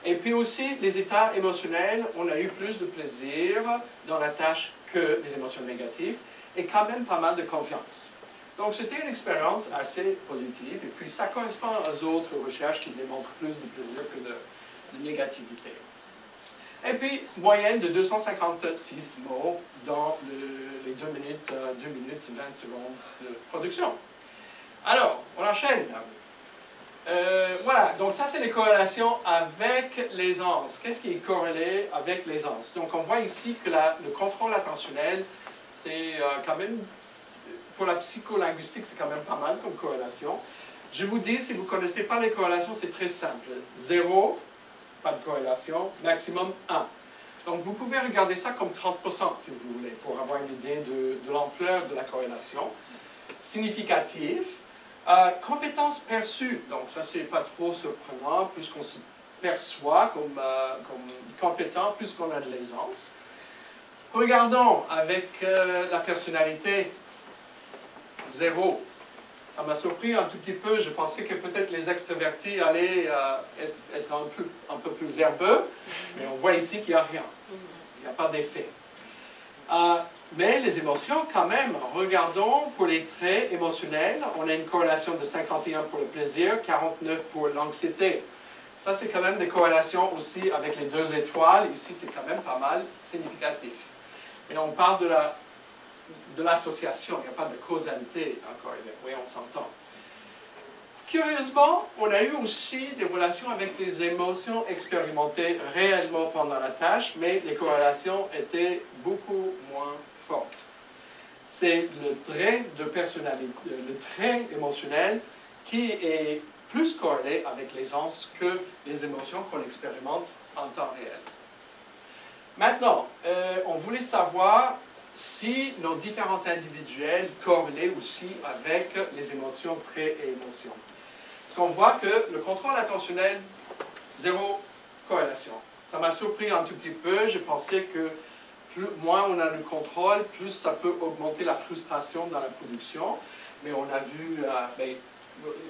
Speaker 3: Et puis aussi, les états émotionnels, on a eu plus de plaisir dans la tâche que des émotions négatives, et quand même pas mal de confiance. Donc c'était une expérience assez positive, et puis ça correspond aux autres recherches qui démontrent plus de plaisir que de négativité. Et puis, moyenne de 256 mots dans les 2 minutes 20 secondes de production. Alors, on enchaîne. Voilà, donc ça c'est les corrélations avec l'aisance. Qu'est-ce qui est corrélé avec l'aisance? Donc on voit ici que le contrôle attentionnel, c'est quand même, pour la psycholinguistique, c'est quand même pas mal comme corrélation. Je vous dis, si vous ne connaissez pas les corrélations, c'est très simple. 0, pas de corrélation, maximum 1. Donc vous pouvez regarder ça comme 30% si vous voulez, pour avoir une idée de l'ampleur de la corrélation. Significatif. Compétences perçues, donc ça c'est pas trop surprenant, plus qu'on se perçoit comme compétent, plus qu'on a de l'aisance. Regardons avec la personnalité, 0. Ça m'a surpris un tout petit peu, je pensais que peut-être les extravertis allaient être un peu plus verbeux, mais on voit ici qu'il n'y a rien, il n'y a pas d'effet. Mais les émotions, quand même, regardons pour les traits émotionnels, on a une corrélation de 51 pour le plaisir, 49 pour l'anxiété. Ça, c'est quand même des corrélations aussi avec les 2 étoiles. Ici, c'est quand même pas mal significatif. Et on parle de l'association, il n'y a pas de causalité encore. Oui, on s'entend. Curieusement, on a eu aussi des relations avec des émotions expérimentées réellement pendant la tâche, mais les corrélations étaient beaucoup moins fortes. C'est le trait de personnalité, le trait émotionnel qui est plus corrélé avec l'aisance que les émotions qu'on expérimente en temps réel. Maintenant, on voulait savoir si nos différences individuelles corrélaient aussi avec les émotions, traits et émotions. Parce qu'on voit que le contrôle attentionnel, 0 corrélation. Ça m'a surpris un tout petit peu. Je pensais que moins on a de contrôle, plus ça peut augmenter la frustration dans la production. Mais on a vu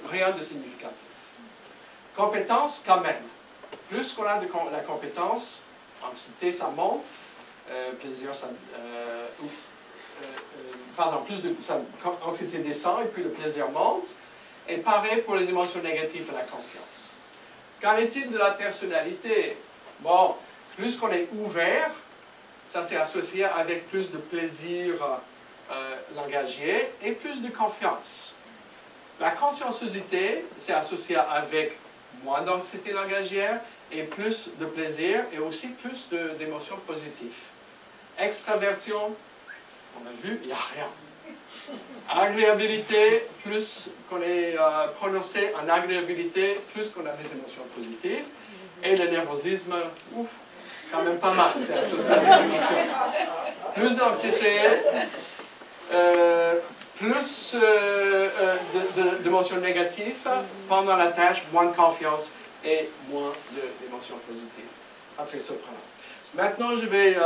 Speaker 3: rien de significatif. Compétence, quand même. Plus qu'on a de la compétence, anxiété, ça monte. Plaisir, ça... anxiété descend et puis le plaisir monte. Et pareil pour les émotions négatives et la confiance. Qu'en est-il de la personnalité? Bon, plus qu'on est ouvert, ça c'est associé avec plus de plaisir langagier et plus de confiance. La conscienciosité, c'est associé avec moins d'anxiété langagière et plus de plaisir et aussi plus d'émotions positives. Extraversion, on a vu, il n'y a rien. Agréabilité, plus qu'on est prononcé en agréabilité, plus qu'on a des émotions positives. Et le nervosisme, ouf, quand même pas mal, c'est associé à des émotions. Plus d'anxiété, plus d'émotions négatives pendant la tâche, moins de confiance et moins d'émotions positives. Après surprenant. Maintenant, je vais...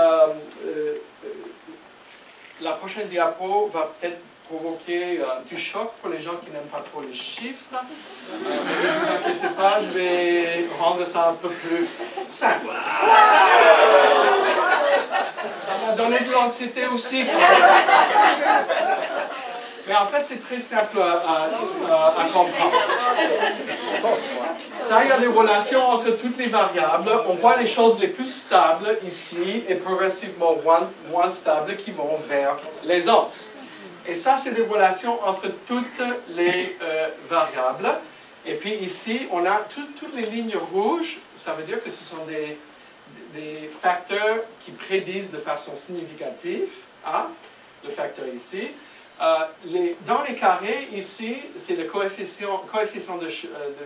Speaker 3: la prochaine diapo va peut-être provoquer un petit choc pour les gens qui n'aiment pas trop les chiffres. Ne vous inquiétez pas, je vais rendre ça un peu plus simple. Ça m'a donné de l'anxiété aussi. Mais en fait, c'est très simple à comprendre. Ça, il y a des relations entre toutes les variables. On voit les choses les plus stables ici et progressivement moins stables qui vont vers les onces. Et ça, c'est des relations entre toutes les variables. Et puis ici, on a toutes les lignes rouges. Ça veut dire que ce sont des facteurs qui prédisent de façon significative. Ah, le facteur ici. Dans les carrés, ici, c'est le coefficient de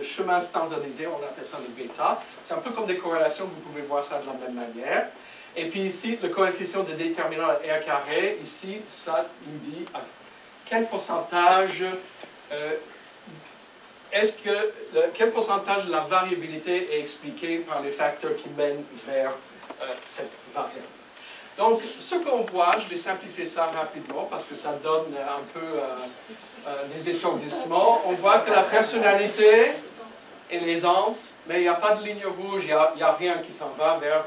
Speaker 3: chemin standardisé, on appelle ça le bêta. C'est un peu comme des corrélations, vous pouvez voir ça de la même manière. Et puis ici, le coefficient de déterminant R carré, ici, ça nous dit quel pourcentage, quel pourcentage de la variabilité est expliqué par les facteurs qui mènent vers cette variable. Donc, ce qu'on voit, je vais simplifier ça rapidement parce que ça donne un peu des étourdissements. On voit que la personnalité est l'aisance, mais il n'y a pas de ligne rouge, il n'y a rien qui s'en va vers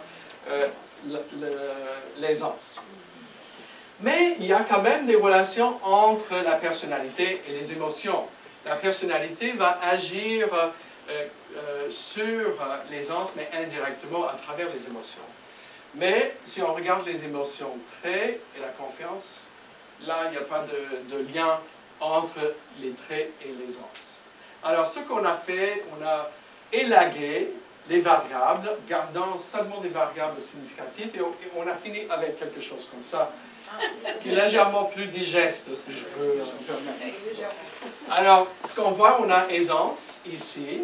Speaker 3: l'aisance. Mais il y a quand même des relations entre la personnalité et les émotions. La personnalité va agir sur l'aisance, mais indirectement à travers les émotions. Mais si on regarde les émotions traits et la confiance, là, il n'y a pas de lien entre les traits et l'aisance. Alors, ce qu'on a fait, on a élagué les variables, gardant seulement des variables significatives, et on a fini avec quelque chose comme ça, qui est légèrement plus digeste, si je peux me permettre. Alors, ce qu'on voit, on a aisance ici,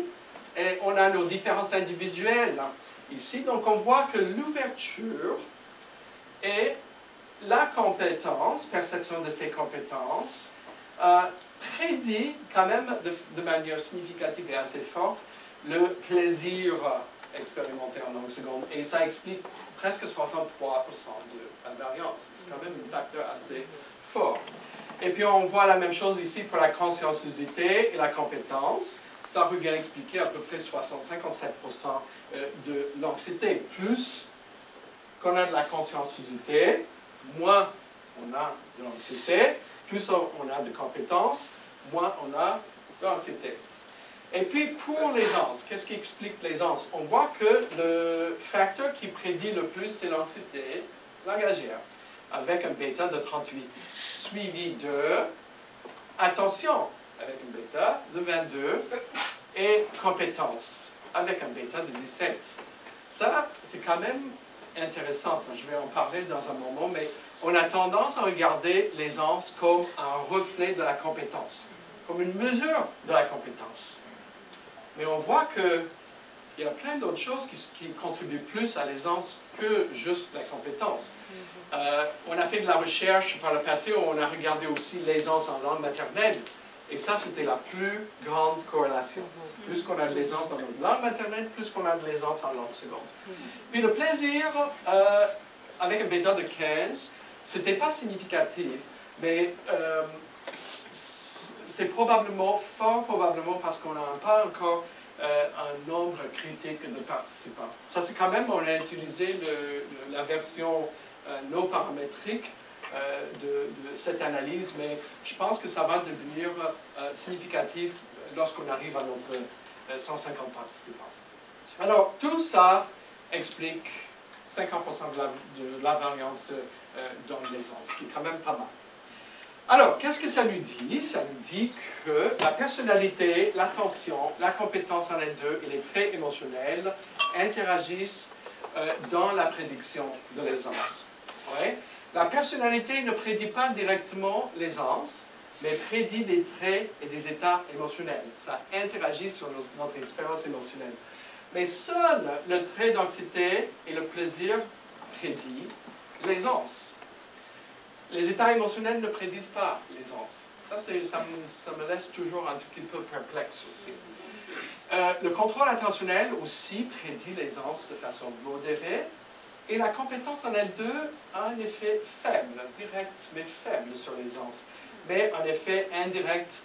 Speaker 3: et on a nos différences individuelles ici. Donc, on voit que l'ouverture et la compétence, perception de ces compétences, prédit quand même de manière significative et assez forte le plaisir expérimenté en langue seconde. Et ça explique presque 63% de la variance. C'est quand même un facteur assez fort. Et puis, on voit la même chose ici pour la conscienciosité et la compétence. Ça revient à expliquer à peu près 57% de l'anxiété. Plus qu'on a de la conscienciosité, moins on a de l'anxiété, plus on a de compétences, moins on a de l'anxiété. Et puis pour l'aisance, qu'est-ce qui explique l'aisance? On voit que le facteur qui prédit le plus, c'est l'anxiété langagière, avec un bêta de 38, suivi de, attention, avec un bêta de 22, et compétence, avec un bêta de 17. Ça, c'est quand même intéressant, ça. Je vais en parler dans un moment, mais on a tendance à regarder l'aisance comme un reflet de la compétence, comme une mesure de la compétence. Mais on voit qu'il y a plein d'autres choses qui contribuent plus à l'aisance que juste la compétence. On a fait de la recherche par le passé où on a regardé aussi l'aisance en langue maternelle. Et ça, c'était la plus grande corrélation. Plus qu'on a de l'aisance dans notre langue maternelle, plus qu'on a de l'aisance en langue seconde. Puis le plaisir, avec un bêta de 15, c'était pas significatif, mais c'est probablement, fort probablement, parce qu'on n'a pas encore un nombre critique de participants. Ça, c'est quand même, on a utilisé la version non paramétrique de cette analyse, mais je pense que ça va devenir significatif lorsqu'on arrive à notre 150 participants. Alors, tout ça explique 50% de la variance dans l'aisance, ce qui est quand même pas mal. Alors, qu'est-ce que ça nous dit? Ça nous dit que la personnalité, l'attention, la compétence en L2 et les traits émotionnels interagissent dans la prédiction de l'aisance. Ouais. La personnalité ne prédit pas directement l'aisance, mais prédit des traits et des états émotionnels. Ça interagit sur notre expérience émotionnelle. Mais seul le trait d'anxiété et le plaisir prédit l'aisance. Les états émotionnels ne prédisent pas l'aisance. Ça me laisse toujours un tout petit peu perplexe aussi. Le contrôle attentionnel aussi prédit l'aisance de façon modérée. Et la compétence en L2 a un effet faible, direct mais faible sur l'aisance, mais un effet indirect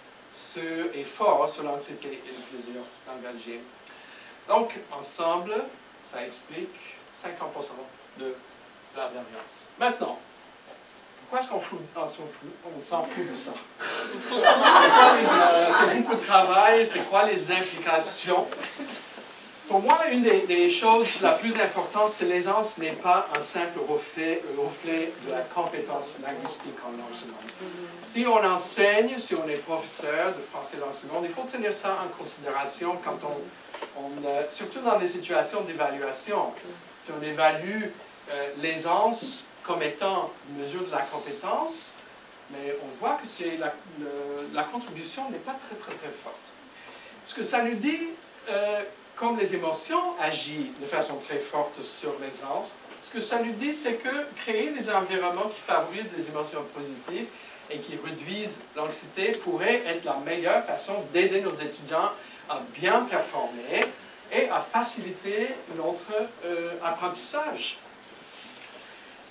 Speaker 3: et fort sur l'anxiété et le plaisir engagé. Donc, ensemble, ça explique 50% de la variance. Maintenant, pourquoi est-ce qu'on s'en fout de ça? C'est beaucoup de travail, c'est quoi les implications? Pour moi, une des choses la plus importante, c'est que l'aisance n'est pas un simple reflet de la compétence linguistique en langue seconde. Si on enseigne, si on est professeur de français langue seconde, il faut tenir ça en considération quand surtout dans des situations d'évaluation. Si on évalue l'aisance comme étant une mesure de la compétence, mais on voit que la contribution n'est pas très forte. Ce que ça nous dit, comme les émotions agissent de façon très forte sur l'aisance, ce que ça nous dit, c'est que créer des environnements qui favorisent des émotions positives et qui réduisent l'anxiété pourrait être la meilleure façon d'aider nos étudiants à bien performer et à faciliter notre apprentissage.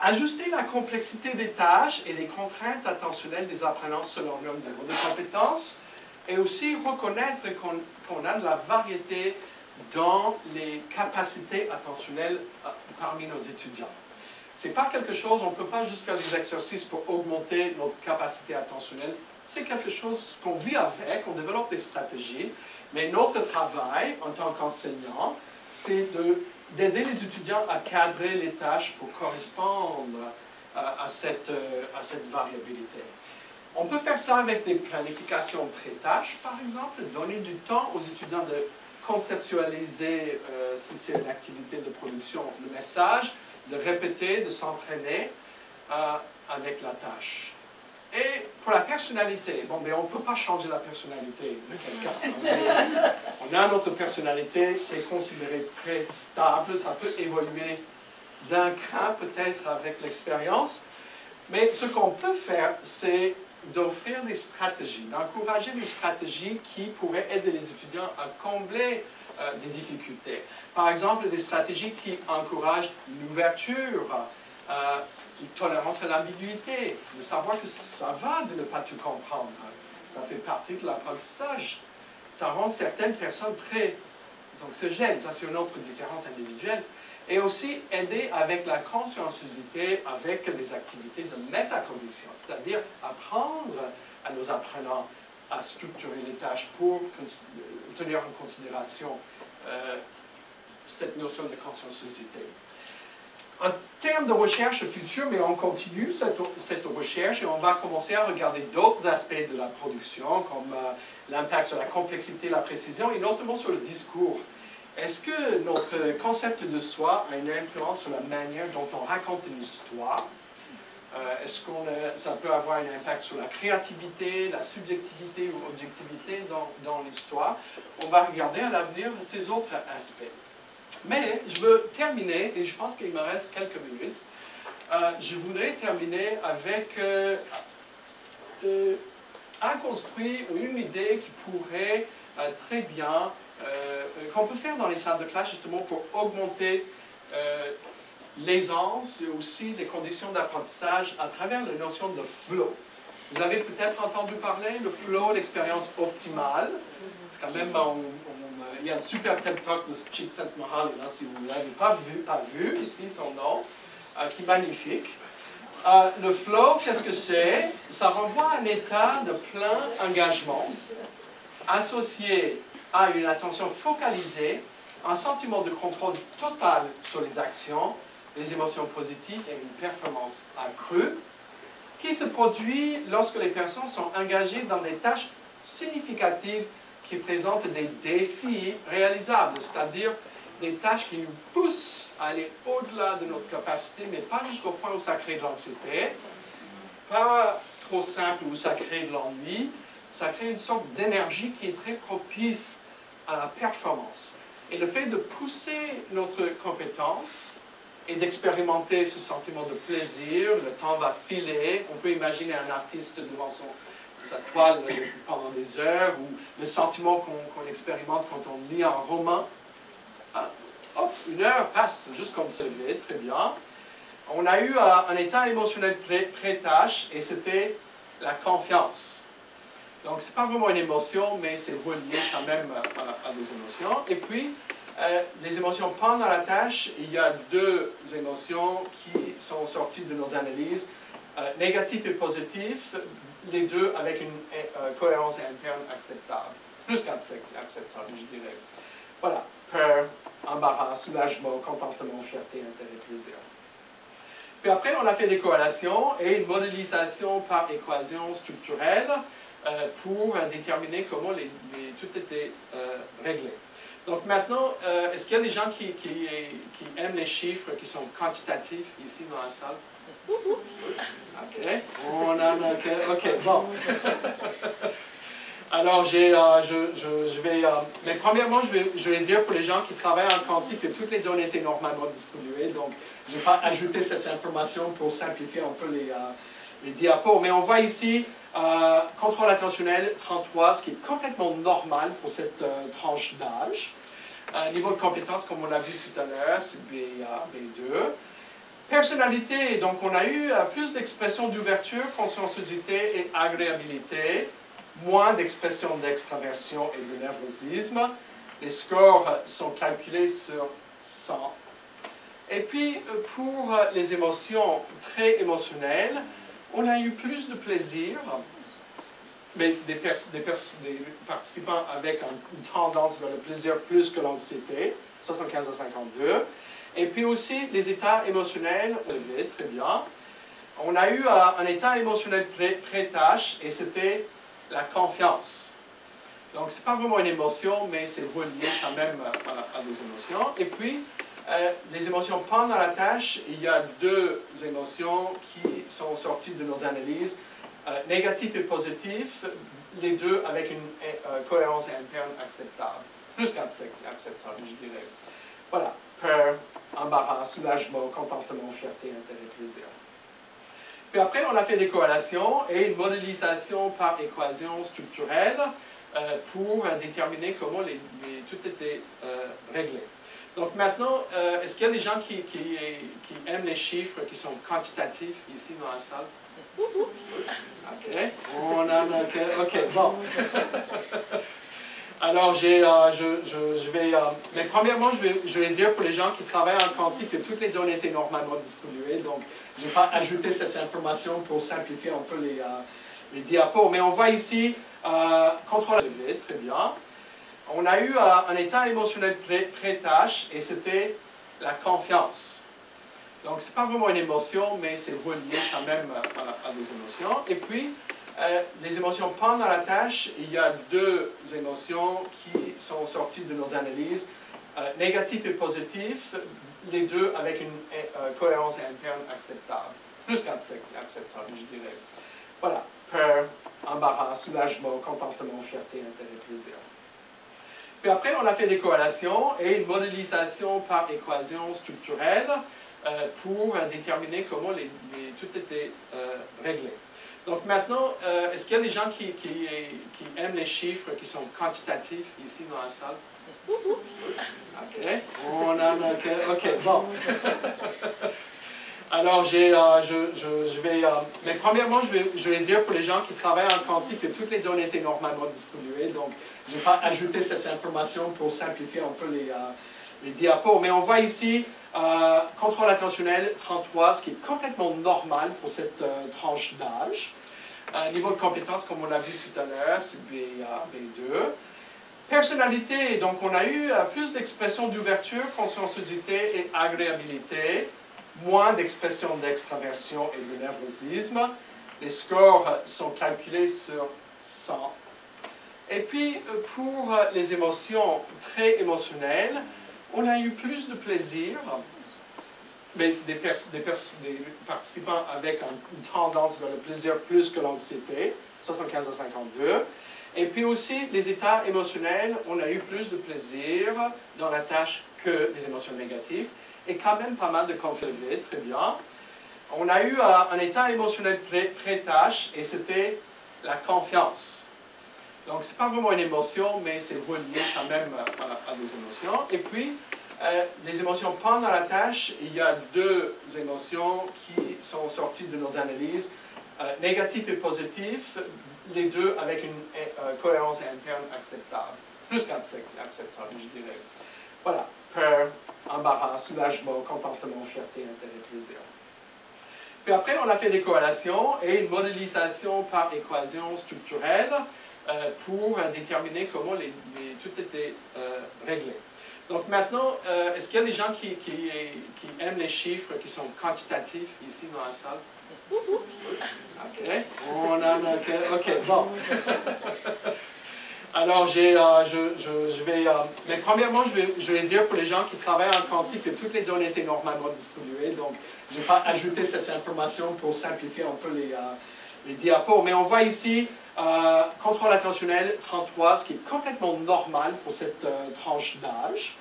Speaker 3: Ajuster la complexité des tâches et des contraintes attentionnelles des apprenants selon leur niveau de compétences et aussi reconnaître qu'on a de la variété dans les capacités attentionnelles parmi nos étudiants. Ce n'est pas quelque chose, on ne peut pas juste faire des exercices pour augmenter notre capacité attentionnelle. C'est quelque chose qu'on vit avec, on développe des stratégies, mais notre travail en tant qu'enseignant, c'est d'aider les étudiants à cadrer les tâches pour correspondre à cette variabilité. On peut faire ça avec des planifications pré-tâches, par exemple, donner du temps aux étudiants de conceptualiser, si c'est une activité de production, le message, de répéter, de s'entraîner avec la tâche. Et pour la personnalité, bon, mais on ne peut pas changer la personnalité de quelqu'un. On a notre personnalité, c'est considéré très stable, ça peut évoluer d'un cran peut-être avec l'expérience, mais ce qu'on peut faire, c'est d'offrir des stratégies, d'encourager des stratégies qui pourraient aider les étudiants à combler des difficultés. Par exemple, des stratégies qui encouragent l'ouverture, une tolérance à l'ambiguïté, de savoir que ça va de ne pas tout comprendre. Ça fait partie de l'apprentissage. Ça rend certaines personnes très anxiogènes, ça c'est une autre différence individuelle. Et aussi aider avec la conscienciosité, avec des activités de métacognition, c'est-à-dire apprendre à nos apprenants à structurer les tâches pour tenir en considération cette notion de conscienciosité. En termes de recherche future, mais on continue cette recherche et on va commencer à regarder d'autres aspects de la production, comme l'impact sur la complexité, la précision, et notamment sur le discours. Est-ce que notre concept de soi a une influence sur la manière dont on raconte une histoire? Est-ce que ça peut avoir un impact sur la créativité, la subjectivité ou objectivité dans l'histoire? On va regarder à l'avenir ces autres aspects. Mais je veux terminer, et je pense qu'il me reste quelques minutes, je voudrais terminer avec un construit ou une idée qui pourrait très bien qu'on peut faire dans les salles de classe justement pour augmenter l'aisance et aussi les conditions d'apprentissage à travers la notion de flow. Vous avez peut-être entendu parler le flow, l'expérience optimale. C'est quand même, il y a un super TED Talk de Csikszentmihalyi, si vous ne l'avez pas vu, ici son nom, qui est magnifique. Le flow, qu'est-ce que c'est? Ça renvoie à un état de plein engagement associé à une attention focalisée, un sentiment de contrôle total sur les actions, les émotions positives et une performance accrue. qui se produit lorsque les personnes sont engagées dans des tâches significatives qui présentent des défis réalisables, c'est-à-dire des tâches qui nous poussent à aller au-delà de notre capacité, mais pas jusqu'au point où ça crée de l'anxiété, pas trop simple où ça crée de l'ennui, ça crée une sorte d'énergie qui est très propice à la performance. Et le fait de pousser notre compétence et d'expérimenter ce sentiment de plaisir, le temps va filer, on peut imaginer un artiste devant sa toile pendant des heures, ou le sentiment qu'on expérimente quand on lit un roman. Hop, une heure passe juste comme ça, très bien. On a eu un état émotionnel pré-tâche et c'était la confiance. Donc, ce n'est pas vraiment une émotion, mais c'est relié quand même à des émotions. Et puis, des émotions pendant la tâche, il y a deux émotions qui sont sorties de nos analyses, négatif et positif, les deux avec une cohérence interne acceptable, plus qu'acceptable, je dirais. Voilà, peur, embarras, soulagement, contentement, fierté, intérêt, plaisir. Puis après, on a fait des corrélations et une modélisation par équation structurelle pour déterminer comment tout était réglé. Donc maintenant, est-ce qu'il y a des gens qui aiment les chiffres qui sont quantitatifs ici dans la salle? OK. On en a... OK, bon. Alors, je vais... mais premièrement, je vais dire pour les gens qui travaillent en quantique que toutes les données étaient normalement distribuées. Donc, je ne vais pas ajouter cette information pour simplifier un peu les diapos. Mais on voit ici contrôle attentionnel 33, ce qui est complètement normal pour cette tranche d'âge. Niveau de compétence, comme on l'a vu tout à l'heure, c'est B2. Personnalité, donc on a eu plus d'expressions d'ouverture, conscienciosité et agréabilité, moins d'expressions d'extraversion et de nervosisme. Les scores sont calculés sur 100. Et puis, pour les émotions très émotionnelles, on a eu plus de plaisir, mais des participants avec une tendance vers le plaisir plus que l'anxiété, 75 à 52. Et puis aussi, les états émotionnels élevés, très bien. On a eu un état émotionnel pré-tâche et c'était la confiance. Donc, ce n'est pas vraiment une émotion, mais c'est relié quand même à des émotions. Et puis, des émotions pendant la tâche, il y a deux émotions qui sont sorties de nos analyses, négatif et positif, les deux avec une cohérence interne acceptable, plus qu'acceptable, je dirais. Voilà, peur, embarras, soulagement, contentement, fierté, intérêt, plaisir. Puis après, on a fait des corrélations et une modélisation par équation structurelle pour déterminer comment tout était réglé. Donc maintenant, est-ce qu'il y a des gens qui aiment les chiffres qui sont quantitatifs ici dans la salle? OK. On en a... OK, bon. Alors, mais premièrement, je vais dire pour les gens qui travaillent en quantique que toutes les données étaient normalement distribuées. Donc, je ne vais pas ajouter cette information pour simplifier un peu les diapos. Mais on voit ici, contrôle élevé, très bien. On a eu un état émotionnel pré-tâche et c'était la confiance. Donc, ce n'est pas vraiment une émotion, mais c'est relié quand même à des émotions. Et puis, des émotions pendant la tâche, il y a deux émotions qui sont sorties de nos analyses, négatif et positif, les deux avec une cohérence interne acceptable, plus qu'acceptable, je dirais. Voilà, peur, embarras, soulagement, contentement, fierté, intérêt, plaisir. Puis après, on a fait des corrélations et une modélisation par équation structurelle pour déterminer comment tout était réglé. Donc maintenant, est-ce qu'il y a des gens qui aiment les chiffres qui sont quantitatifs ici dans la salle? OK. On en a... OK, bon. Alors, mais premièrement, je vais dire pour les gens qui travaillent en quantique que toutes les données étaient normalement distribuées. Donc, je ne vais pas ajouter cette information pour simplifier un peu les diapos. Mais on voit ici, contrôle attentionnel 33, ce qui est complètement normal pour cette tranche d'âge. Niveau de compétence, comme on l'a vu tout à l'heure, c'est B2. Personnalité, donc on a eu plus d'expressions d'ouverture, conscienciosité et agréabilité, moins d'expressions d'extraversion et de nervosisme. Les scores sont calculés sur 100. Et puis, pour les émotions très émotionnelles, on a eu plus de plaisir, mais des participants avec une tendance vers le plaisir plus que l'anxiété, 75 à 52. Et puis aussi, les états émotionnels, on a eu plus de plaisir dans la tâche que des émotions négatives, et quand même pas mal de conflits, très bien. On a eu un état émotionnel pré-tâche, et c'était la confiance. Donc, ce n'est pas vraiment une émotion, mais c'est relié quand même à des émotions. Et puis, des émotions pendant la tâche, il y a deux émotions qui sont sorties de nos analyses, négatif et positif, les deux avec une cohérence interne acceptable, plus qu'acceptable, je dirais. Voilà, peur, embarras, soulagement, contentement, fierté, intérêt, plaisir. Puis après, on a fait des corrélations et une modélisation par équation structurelle pour déterminer comment tout était réglé. Donc maintenant, est-ce qu'il y a des gens qui aiment les chiffres qui sont quantitatifs ici dans la salle? OK. On en a... OK, bon. Alors, je vais... mais premièrement, je vais dire pour les gens qui travaillent en quantique que toutes les données étaient normalement distribuées. Donc, je ne vais pas ajouter cette information pour simplifier un peu les diapos. Mais on voit ici, contrôle attentionnel 33, ce qui est complètement normal pour cette tranche d'âge.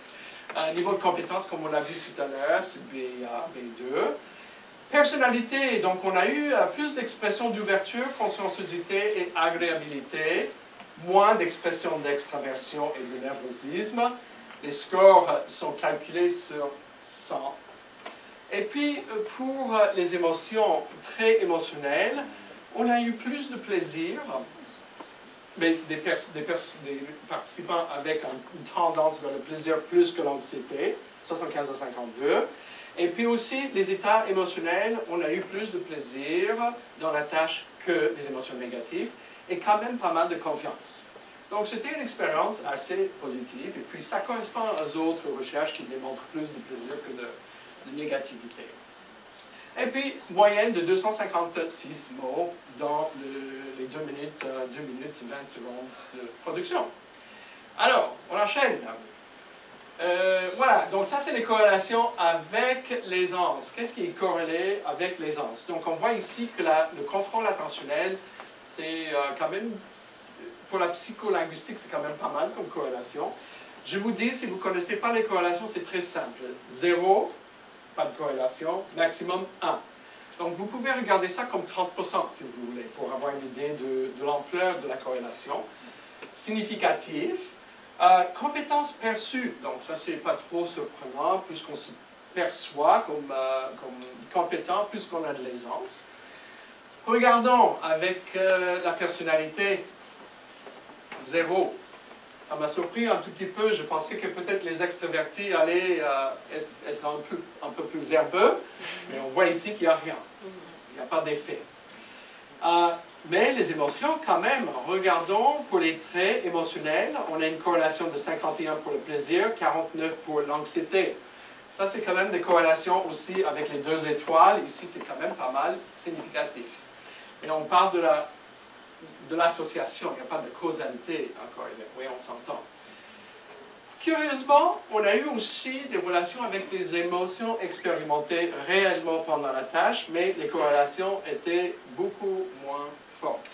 Speaker 3: Niveau de compétence, comme on l'a vu tout à l'heure, c'est B2. Personnalité, donc on a eu plus d'expressions d'ouverture, conscienciosité et agréabilité, moins d'expressions d'extraversion et de nervosisme. Les scores sont calculés sur 100. Et puis, pour les émotions très émotionnelles, on a eu plus de plaisir, mais des participants avec une tendance vers le plaisir plus que l'anxiété, 75 à 52. Et puis aussi, les états émotionnels, on a eu plus de plaisir dans la tâche que des émotions négatives, et quand même pas mal de confiance. Donc c'était une expérience assez positive, et puis ça correspond aux autres recherches qui démontrent plus de plaisir que de négativité. Et puis, moyenne de 256 mots dans les 2 minutes 20 secondes de production. Alors, on enchaîne. Voilà, donc ça c'est les corrélations avec l'aisance. Qu'est-ce qui est corrélé avec l'aisance? Donc on voit ici que le contrôle attentionnel, c'est quand même, pour la psycholinguistique, c'est quand même pas mal comme corrélation. Je vous dis, si vous ne connaissez pas les corrélations, c'est très simple. 0, pas de corrélation, maximum 1. Donc vous pouvez regarder ça comme 30% si vous voulez, pour avoir une idée de l'ampleur de la corrélation. Significatif. Compétences perçues, donc ça c'est pas trop surprenant, plus qu'on se perçoit comme compétent, plus qu'on a de l'aisance. Regardons avec la personnalité, 0. Ça m'a surpris un tout petit peu, je pensais que peut-être les extravertis allaient être un peu plus verbeux, mais on voit ici qu'il n'y a rien, il n'y a pas d'effet. Mais les émotions, quand même, regardons pour les traits émotionnels, on a une corrélation de 51 pour le plaisir, 49 pour l'anxiété. Ça, c'est quand même des corrélations aussi avec les 2 étoiles. Ici, c'est quand même pas mal significatif. Et on parle de l'association, il n'y a pas de causalité encore. Oui, on s'entend. Curieusement, on a eu aussi des relations avec des émotions expérimentées réellement pendant la tâche, mais les corrélations étaient beaucoup moins fortes.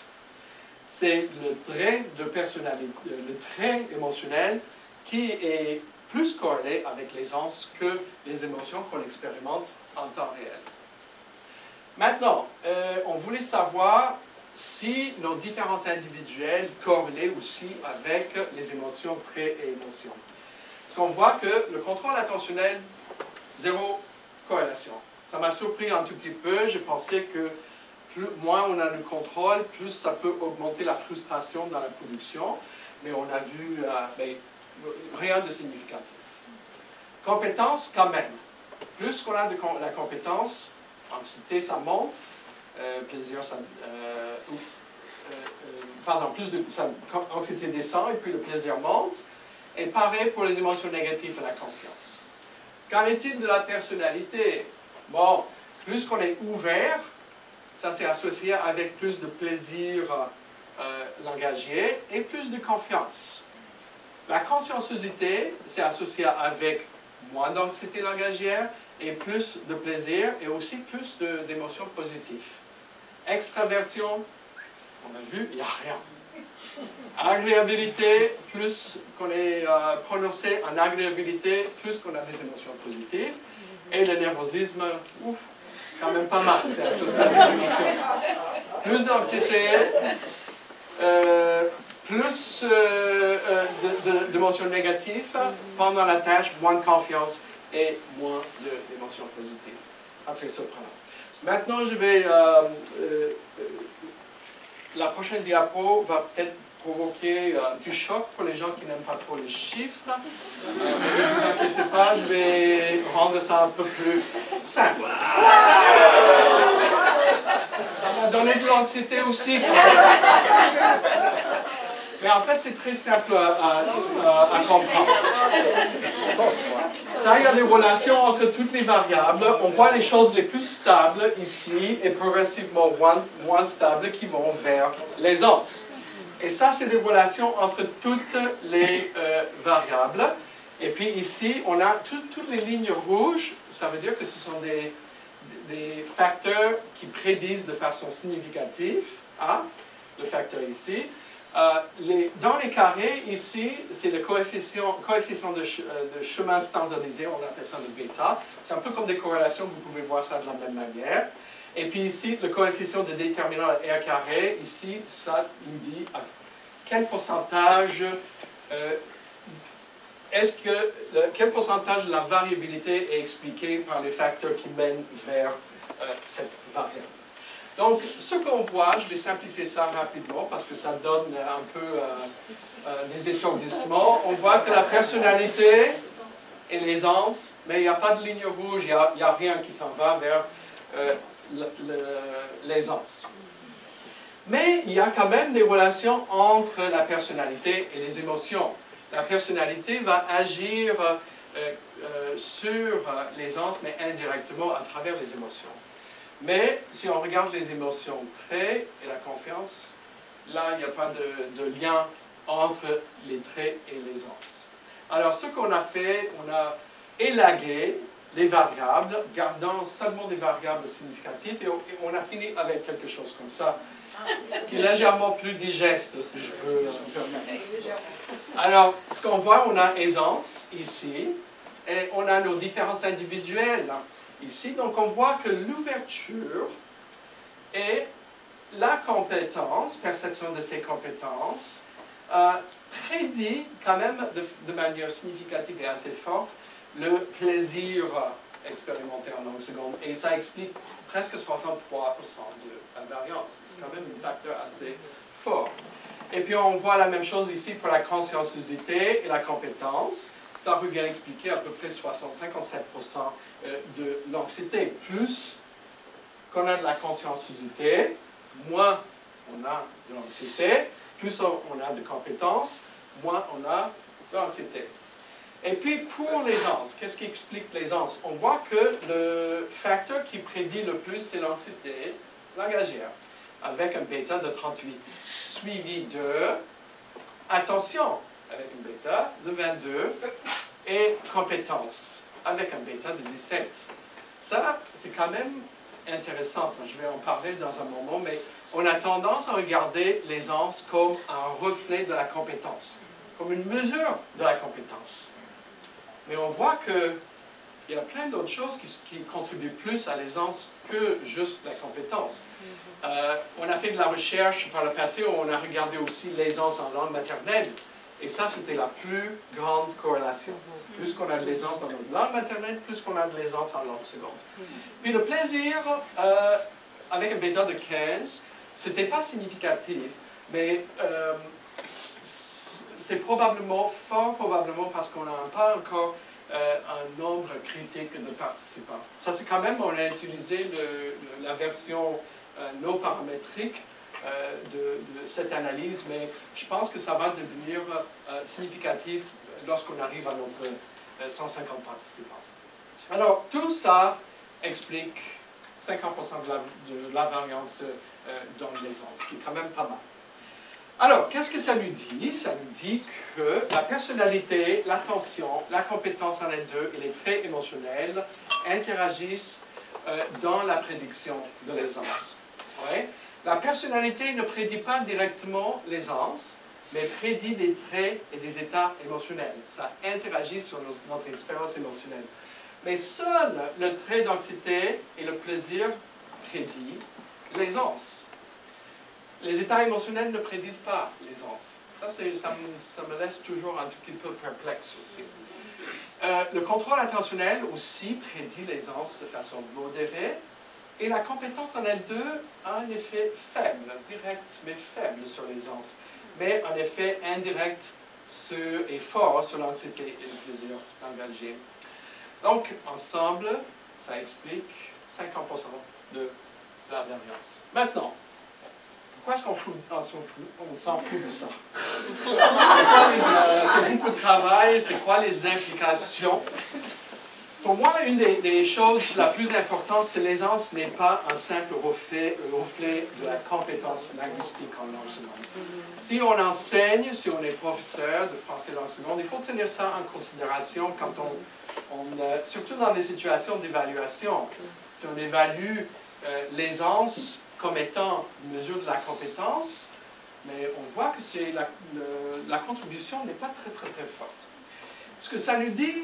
Speaker 3: C'est le trait de personnalité, le trait émotionnel qui est plus corrélé avec l'aisance que les émotions qu'on expérimente en temps réel. Maintenant, on voulait savoir si nos différences individuelles corrélaient aussi avec les émotions pré-émotions. Parce qu'on voit que le contrôle attentionnel, 0 corrélation. Ça m'a surpris un tout petit peu. Je pensais que moins on a de contrôle, plus ça peut augmenter la frustration dans la production. Mais on a vu rien de significatif. Compétence, quand même. Plus qu'on a de la compétence, anxiété, ça monte. Plaisir, ça... anxiété descend et puis le plaisir monte. Et pareil pour les émotions négatives et la confiance. Qu'en est-il de la personnalité? Bon, plus qu'on est ouvert, Ça, c'est associé avec plus de plaisir langagier et plus de confiance. La conscienciosité, c'est associé avec moins d'anxiété langagière et plus de plaisir et aussi plus d'émotions positives. Extraversion, on a vu, il n'y a rien. Agréabilité, plus qu'on est prononcé en agréabilité, plus qu'on a des émotions positives. Et le nervosisme, ouf, quand même pas mal, c'est associé à des émotions. Plus d'anxiété, plus d'émotions négatives pendant la tâche, moins de confiance et moins d'émotions positives. Après soprano. Maintenant, je vais... la prochaine diapo va peut-être provoquer un petit choc pour les gens qui n'aiment pas trop les chiffres. Ne vous inquiétez pas, je vais rendre ça un peu plus simple. Ça m'a donné de l'anxiété aussi. Mais en fait, c'est très simple à comprendre. Ça, il y a des relations entre toutes les variables. On voit les choses les plus stables ici et progressivement moins stables qui vont vers les onces. Et ça, c'est des relations entre toutes les variables. Et puis ici, on a toutes les lignes rouges. Ça veut dire que ce sont des facteurs qui prédisent de façon significative. Hein, le facteur ici. Dans les carrés, ici, c'est le coefficient de chemin standardisé, on appelle ça le bêta. C'est un peu comme des corrélations, vous pouvez voir ça de la même manière. Et puis ici, le coefficient de déterminant R carré, ici, ça nous dit à quel pourcentage, quel pourcentage de la variabilité est expliqué par les facteurs qui mènent vers cette variable. Donc, ce qu'on voit, je vais simplifier ça rapidement parce que ça donne un peu des étourdissements. On voit que la personnalité est l'aisance, mais il n'y a pas de ligne rouge, il n'y a rien qui s'en va vers l'aisance. Mais il y a quand même des relations entre la personnalité et les émotions. La personnalité va agir sur l'aisance, mais indirectement à travers les émotions. Mais si on regarde les émotions traits et la confiance, là, il n'y a pas de lien entre les traits et l'aisance. Alors, ce qu'on a fait, on a élagué les variables, gardant seulement des variables significatives, et on a fini avec quelque chose comme ça, qui est légèrement plus digeste, si je peux me permettre. Alors, ce qu'on voit, on a aisance ici, et on a nos différences individuelles ici. Donc, on voit que l'ouverture et la compétence, perception de ces compétences, prédit quand même de manière significative et assez forte le plaisir expérimenté en langue seconde. Et ça explique presque 63% de la variance. C'est quand même un facteur assez fort. Et puis on voit la même chose ici pour la conscienciosité et la compétence. Ça revient à expliquer à peu près 57% de l'anxiété. Plus qu'on a de la conscienciosité, moins on a de l'anxiété, plus on a de compétences, moins on a de l'anxiété. Et puis pour l'aisance, qu'est-ce qui explique l'aisance? On voit que le facteur qui prédit le plus, c'est l'anxiété langagière, avec un bêta de 38, suivi de, attention, avec un bêta de 22, et compétence, avec un bêta de 17. Ça, c'est quand même intéressant, ça. Je vais en parler dans un moment, mais on a tendance à regarder l'aisance comme un reflet de la compétence, comme une mesure de la compétence. Mais on voit qu'il y a plein d'autres choses qui contribuent plus à l'aisance que juste la compétence. On a fait de la recherche par le passé où on a regardé aussi l'aisance en langue maternelle. Et ça, c'était la plus grande corrélation. Plus qu'on a de l'aisance dans notre langue maternelle, plus qu'on a de l'aisance en langue seconde. Puis le plaisir, avec un bêta de 15, c'était pas significatif, mais c'est probablement, fort probablement, parce qu'on n'a pas encore un nombre critique de participants. Ça, c'est quand même, on a utilisé la version non paramétrique de cette analyse, mais je pense que ça va devenir significatif lorsqu'on arrive à notre 150 participants. Alors, tout ça explique 50% de la variance dans l'aisance, ce qui est quand même pas mal. Alors, qu'est-ce que ça nous dit? Ça nous dit que la personnalité, l'attention, la compétence en L2 et les traits émotionnels interagissent dans la prédiction de l'aisance. Ouais. La personnalité ne prédit pas directement l'aisance, mais prédit des traits et des états émotionnels. Ça interagit sur notre expérience émotionnelle. Mais seul le trait d'anxiété et le plaisir prédit l'aisance. Les états émotionnels ne prédisent pas l'aisance. Ça me laisse toujours un tout petit peu perplexe aussi. Le contrôle attentionnel aussi prédit l'aisance de façon modérée. Et la compétence en L2 a un effet faible, direct mais faible sur l'aisance, mais un effet indirect et fort sur l'anxiété et le plaisir engagé. Donc, ensemble, ça explique 50% de la variance. Maintenant, pourquoi est-ce qu'on s'en fout de ça? C'est beaucoup de travail, c'est quoi les implications? Pour moi, une des choses la plus importante, c'est que l'aisance n'est pas un simple reflet de la compétence linguistique en langue seconde. Si on enseigne, si on est professeur de français langue seconde, il faut tenir ça en considération quand surtout dans des situations d'évaluation. Si on évalue l'aisance comme étant une mesure de la compétence, mais on voit que la contribution n'est pas très forte. Ce que ça nous dit,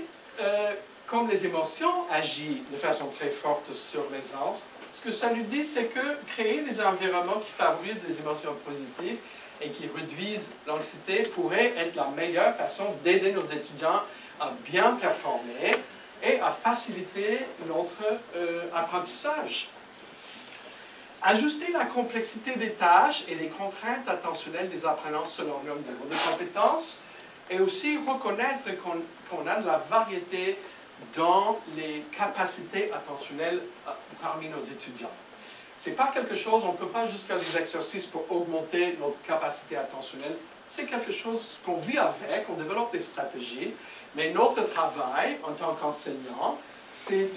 Speaker 3: comme les émotions agissent de façon très forte sur l'aisance, ce que ça nous dit, c'est que créer des environnements qui favorisent des émotions positives et qui réduisent l'anxiété pourrait être la meilleure façon d'aider nos étudiants à bien performer et à faciliter notre apprentissage. Ajuster la complexité des tâches et les contraintes attentionnelles des apprenants selon leur niveau de compétences et aussi reconnaître qu'on a de la variété dans les capacités attentionnelles parmi nos étudiants. Ce n'est pas quelque chose, on ne peut pas juste faire des exercices pour augmenter notre capacité attentionnelle. C'est quelque chose qu'on vit avec, on développe des stratégies, mais notre travail en tant qu'enseignant, c'est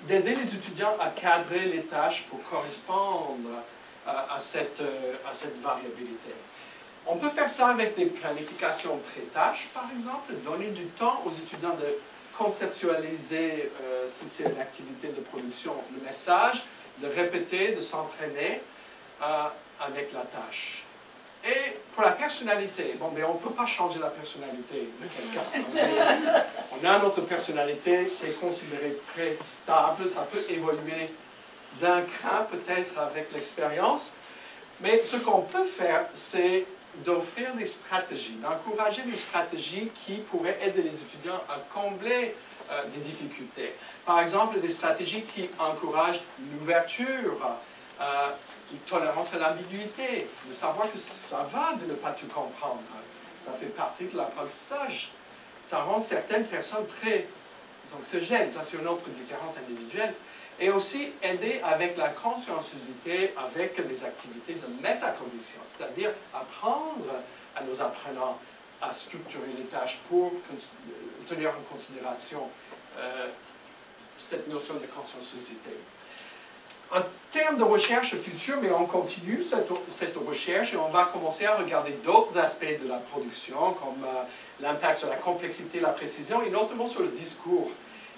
Speaker 3: d'aider les étudiants à cadrer les tâches pour correspondre à cette variabilité. On peut faire ça avec des planifications pré-tâches, par exemple, donner du temps aux étudiants de conceptualiser, si c'est une activité de production, le message, de répéter, de s'entraîner avec la tâche. Et pour la personnalité, bon, mais on ne peut pas changer la personnalité de quelqu'un. On a notre personnalité, c'est considéré très stable, ça peut évoluer d'un cran peut-être avec l'expérience, mais ce qu'on peut faire, c'est d'offrir des stratégies, d'encourager des stratégies qui pourraient aider les étudiants à combler des difficultés. Par exemple, des stratégies qui encouragent l'ouverture, une tolérance à l'ambiguïté, de savoir que ça va de ne pas tout comprendre. Ça fait partie de l'apprentissage. Ça rend certaines personnes très anxiogènes. Ça, c'est une autre différence individuelle. Et aussi aider avec la conscienciosité, avec des activités de métacognition, c'est-à-dire apprendre à nos apprenants à structurer les tâches pour tenir en considération cette notion de conscienciosité. En termes de recherche future, mais on continue cette recherche et on va commencer à regarder d'autres aspects de la production, comme l'impact sur la complexité, la précision, et notamment sur le discours.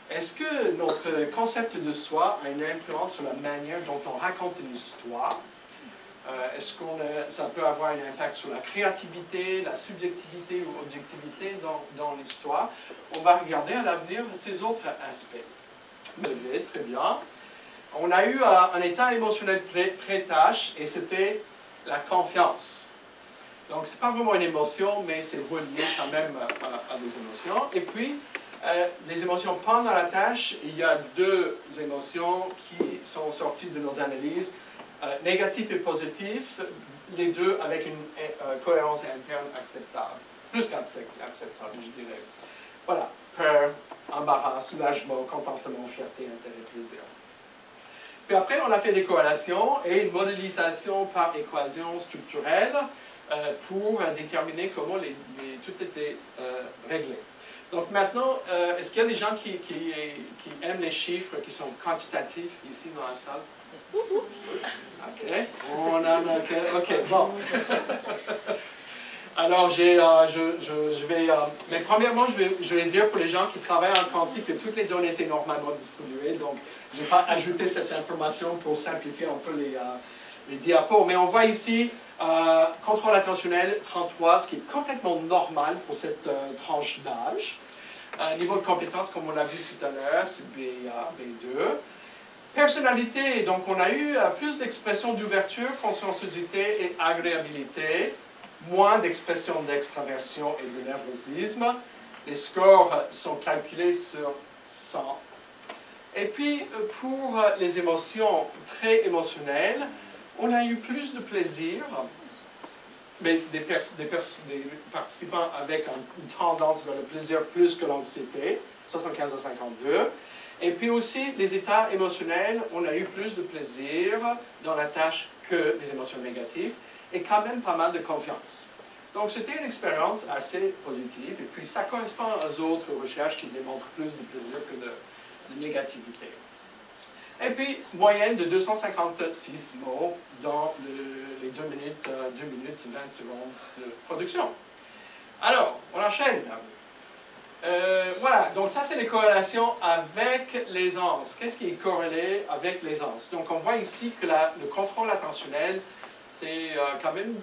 Speaker 3: Est-ce que notre concept de soi a une influence sur la manière dont on raconte une histoire? Est-ce que ça peut avoir un impact sur la créativité, la subjectivité ou objectivité dans l'histoire? On va regarder à l'avenir ces autres aspects. Très bien. On a eu un état émotionnel pré-tâche et c'était la confiance. Donc, ce n'est pas vraiment une émotion, mais c'est relié quand même à des émotions. Et puis, des émotions pendant la tâche, il y a deux émotions qui sont sorties de nos analyses, négatif et positif, les deux avec une cohérence interne acceptable, plus qu'acceptable, je dirais. Voilà, peur, embarras, soulagement, contentement, fierté, intérêt, plaisir. Puis après, on a fait des corrélations et une modélisation par équation structurelle pour déterminer comment tout était réglé. Donc maintenant, est-ce qu'il y a des gens qui aiment les chiffres qui sont quantitatifs ici dans la salle? OK. On en a... OK, bon. Alors, je vais... mais premièrement, je vais dire pour les gens qui travaillent en quantique que toutes les données étaient normalement distribuées. Donc, je n'ai pas ajouté cette information pour simplifier un peu les diapos. Mais on voit ici contrôle attentionnel 33, ce qui est complètement normal pour cette tranche d'âge. Niveau de compétence, comme on l'a vu tout à l'heure, c'est B2. Personnalité, donc on a eu plus d'expressions d'ouverture, conscienciosité et agréabilité, moins d'expressions d'extraversion et de nervosisme. Les scores sont calculés sur 100. Et puis, pour les émotions très émotionnelles, on a eu plus de plaisir, mais des participants avec une tendance vers le plaisir plus que l'anxiété, 75 à 52. Et puis aussi, les états émotionnels, on a eu plus de plaisir dans la tâche que des émotions négatives, et quand même pas mal de confiance. Donc c'était une expérience assez positive, et puis ça correspond aux autres recherches qui démontrent plus de plaisir que de négativité. Et puis, moyenne de 256 mots dans les 2 minutes 20 secondes de production. Alors, on enchaîne. Voilà, donc ça c'est les corrélations avec l'aisance. Qu'est-ce qui est corrélé avec l'aisance? Donc on voit ici que le contrôle attentionnel, c'est quand même,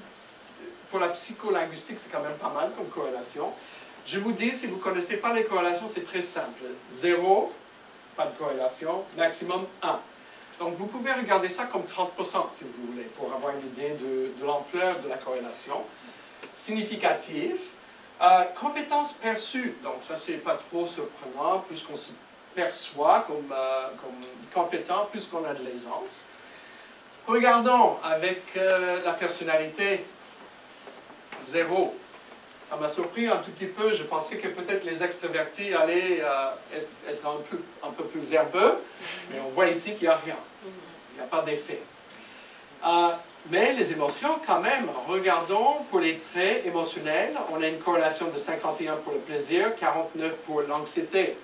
Speaker 3: pour la psycholinguistique, c'est quand même pas mal comme corrélation. Je vous dis, si vous ne connaissez pas les corrélations, c'est très simple. 0, pas de corrélation, maximum 1. Donc vous pouvez regarder ça comme 30% si vous voulez, pour avoir une idée de l'ampleur de la corrélation. Significatif. Compétence perçue, donc ça c'est pas trop surprenant, plus qu'on se perçoit comme compétent, plus qu'on a de l'aisance. Regardons avec la personnalité, 0. Ça m'a surpris un tout petit peu, je pensais que peut-être les extravertis allaient être un peu plus verbeux, mais on voit ici qu'il n'y a rien, il n'y a pas d'effet. Mais les émotions, quand même, regardons pour les traits émotionnels, on a une corrélation de 51 pour le plaisir, 49 pour l'anxiété.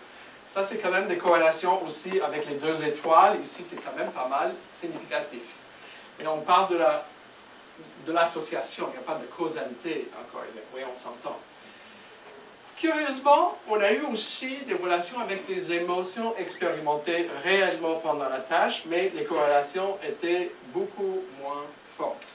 Speaker 3: Ça, c'est quand même des corrélations aussi avec les 2 étoiles. Ici, c'est quand même pas mal significatif. Et on parle de l'association, il n'y a pas de causalité encore, oui, on s'entend. Curieusement, on a eu aussi des relations avec des émotions expérimentées réellement pendant la tâche, mais les corrélations étaient beaucoup moins fortes.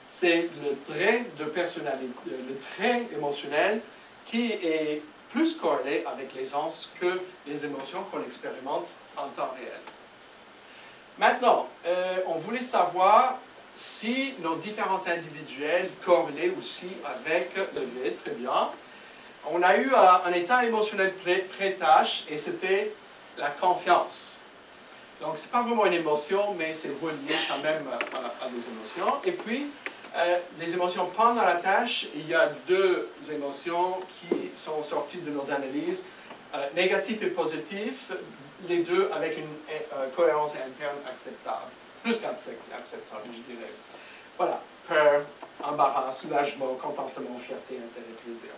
Speaker 3: C'est le trait de personnalité, le trait émotionnel qui est plus corrélé avec l'aisance que les émotions qu'on expérimente en temps réel. Maintenant, on voulait savoir si nos différences individuelles corrélaient aussi avec le vide, très bien. On a eu un état émotionnel pré-tâche et c'était la confiance. Donc, ce n'est pas vraiment une émotion, mais c'est relié quand même à des émotions. Et puis, des émotions pendant la tâche, il y a 2 émotions qui sont sorties de nos analyses, négatif et positif, les 2 avec une cohérence interne acceptable. Plus qu'acceptable, je dirais. Voilà, peur, embarras, soulagement, contentement, fierté, intérêt, plaisir.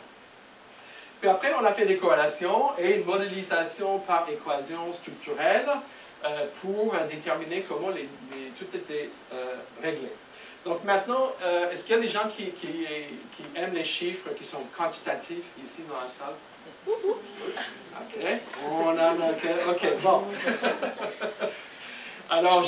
Speaker 3: Puis après, on a fait des corrélations et une modélisation par équation structurelle pour déterminer comment tout était réglé. Donc maintenant, est-ce qu'il y a des gens qui aiment les chiffres qui sont quantitatifs ici dans la salle? OK. On en a... OK, bon. Alors,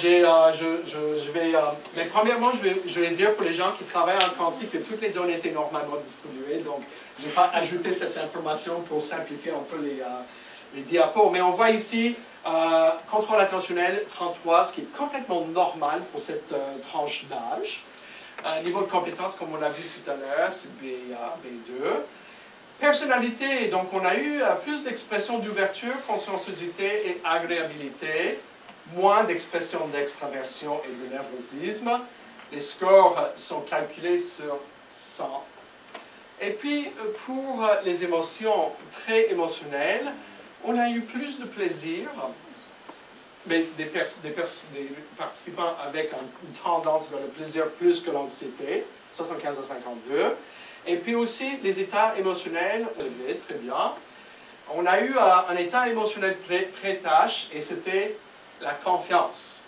Speaker 3: mais premièrement, je vais dire pour les gens qui travaillent en quantique que toutes les données étaient normalement distribuées, donc je n'ai pas ajouté cette information pour simplifier un peu les diapos. Mais on voit ici contrôle attentionnel 33, ce qui est complètement normal pour cette tranche d'âge. Niveau de compétence, comme on l'a vu tout à l'heure, c'est B2. Personnalité, donc on a eu plus d'expressions d'ouverture, conscienciosité et agréabilité, moins d'expressions d'extraversion et de nervosisme. Les scores sont calculés sur 100. Et puis, pour les émotions très émotionnelles, on a eu plus de plaisir, mais des participants avec une tendance vers le plaisir plus que l'anxiété, 75 à 52. Et puis aussi, les états émotionnels élevés, très bien. on a eu un état émotionnel pré-tâche et c'était la confiance.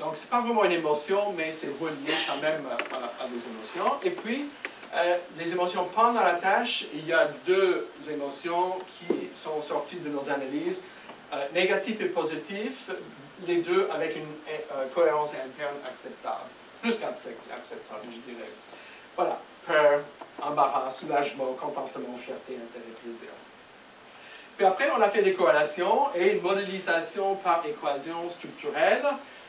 Speaker 3: Donc, ce n'est pas vraiment une émotion, mais c'est relié quand même à des émotions. Et puis, des émotions pendant la tâche, il y a deux émotions qui sont sorties de nos analyses, négatif et positif, les deux avec une cohérence interne acceptable, plus qu'acceptable, je dirais. Voilà, peur, embarras, soulagement, contentement, fierté, intérêt, plaisir. Puis après, on a fait des corrélations et une modélisation par équation structurelle.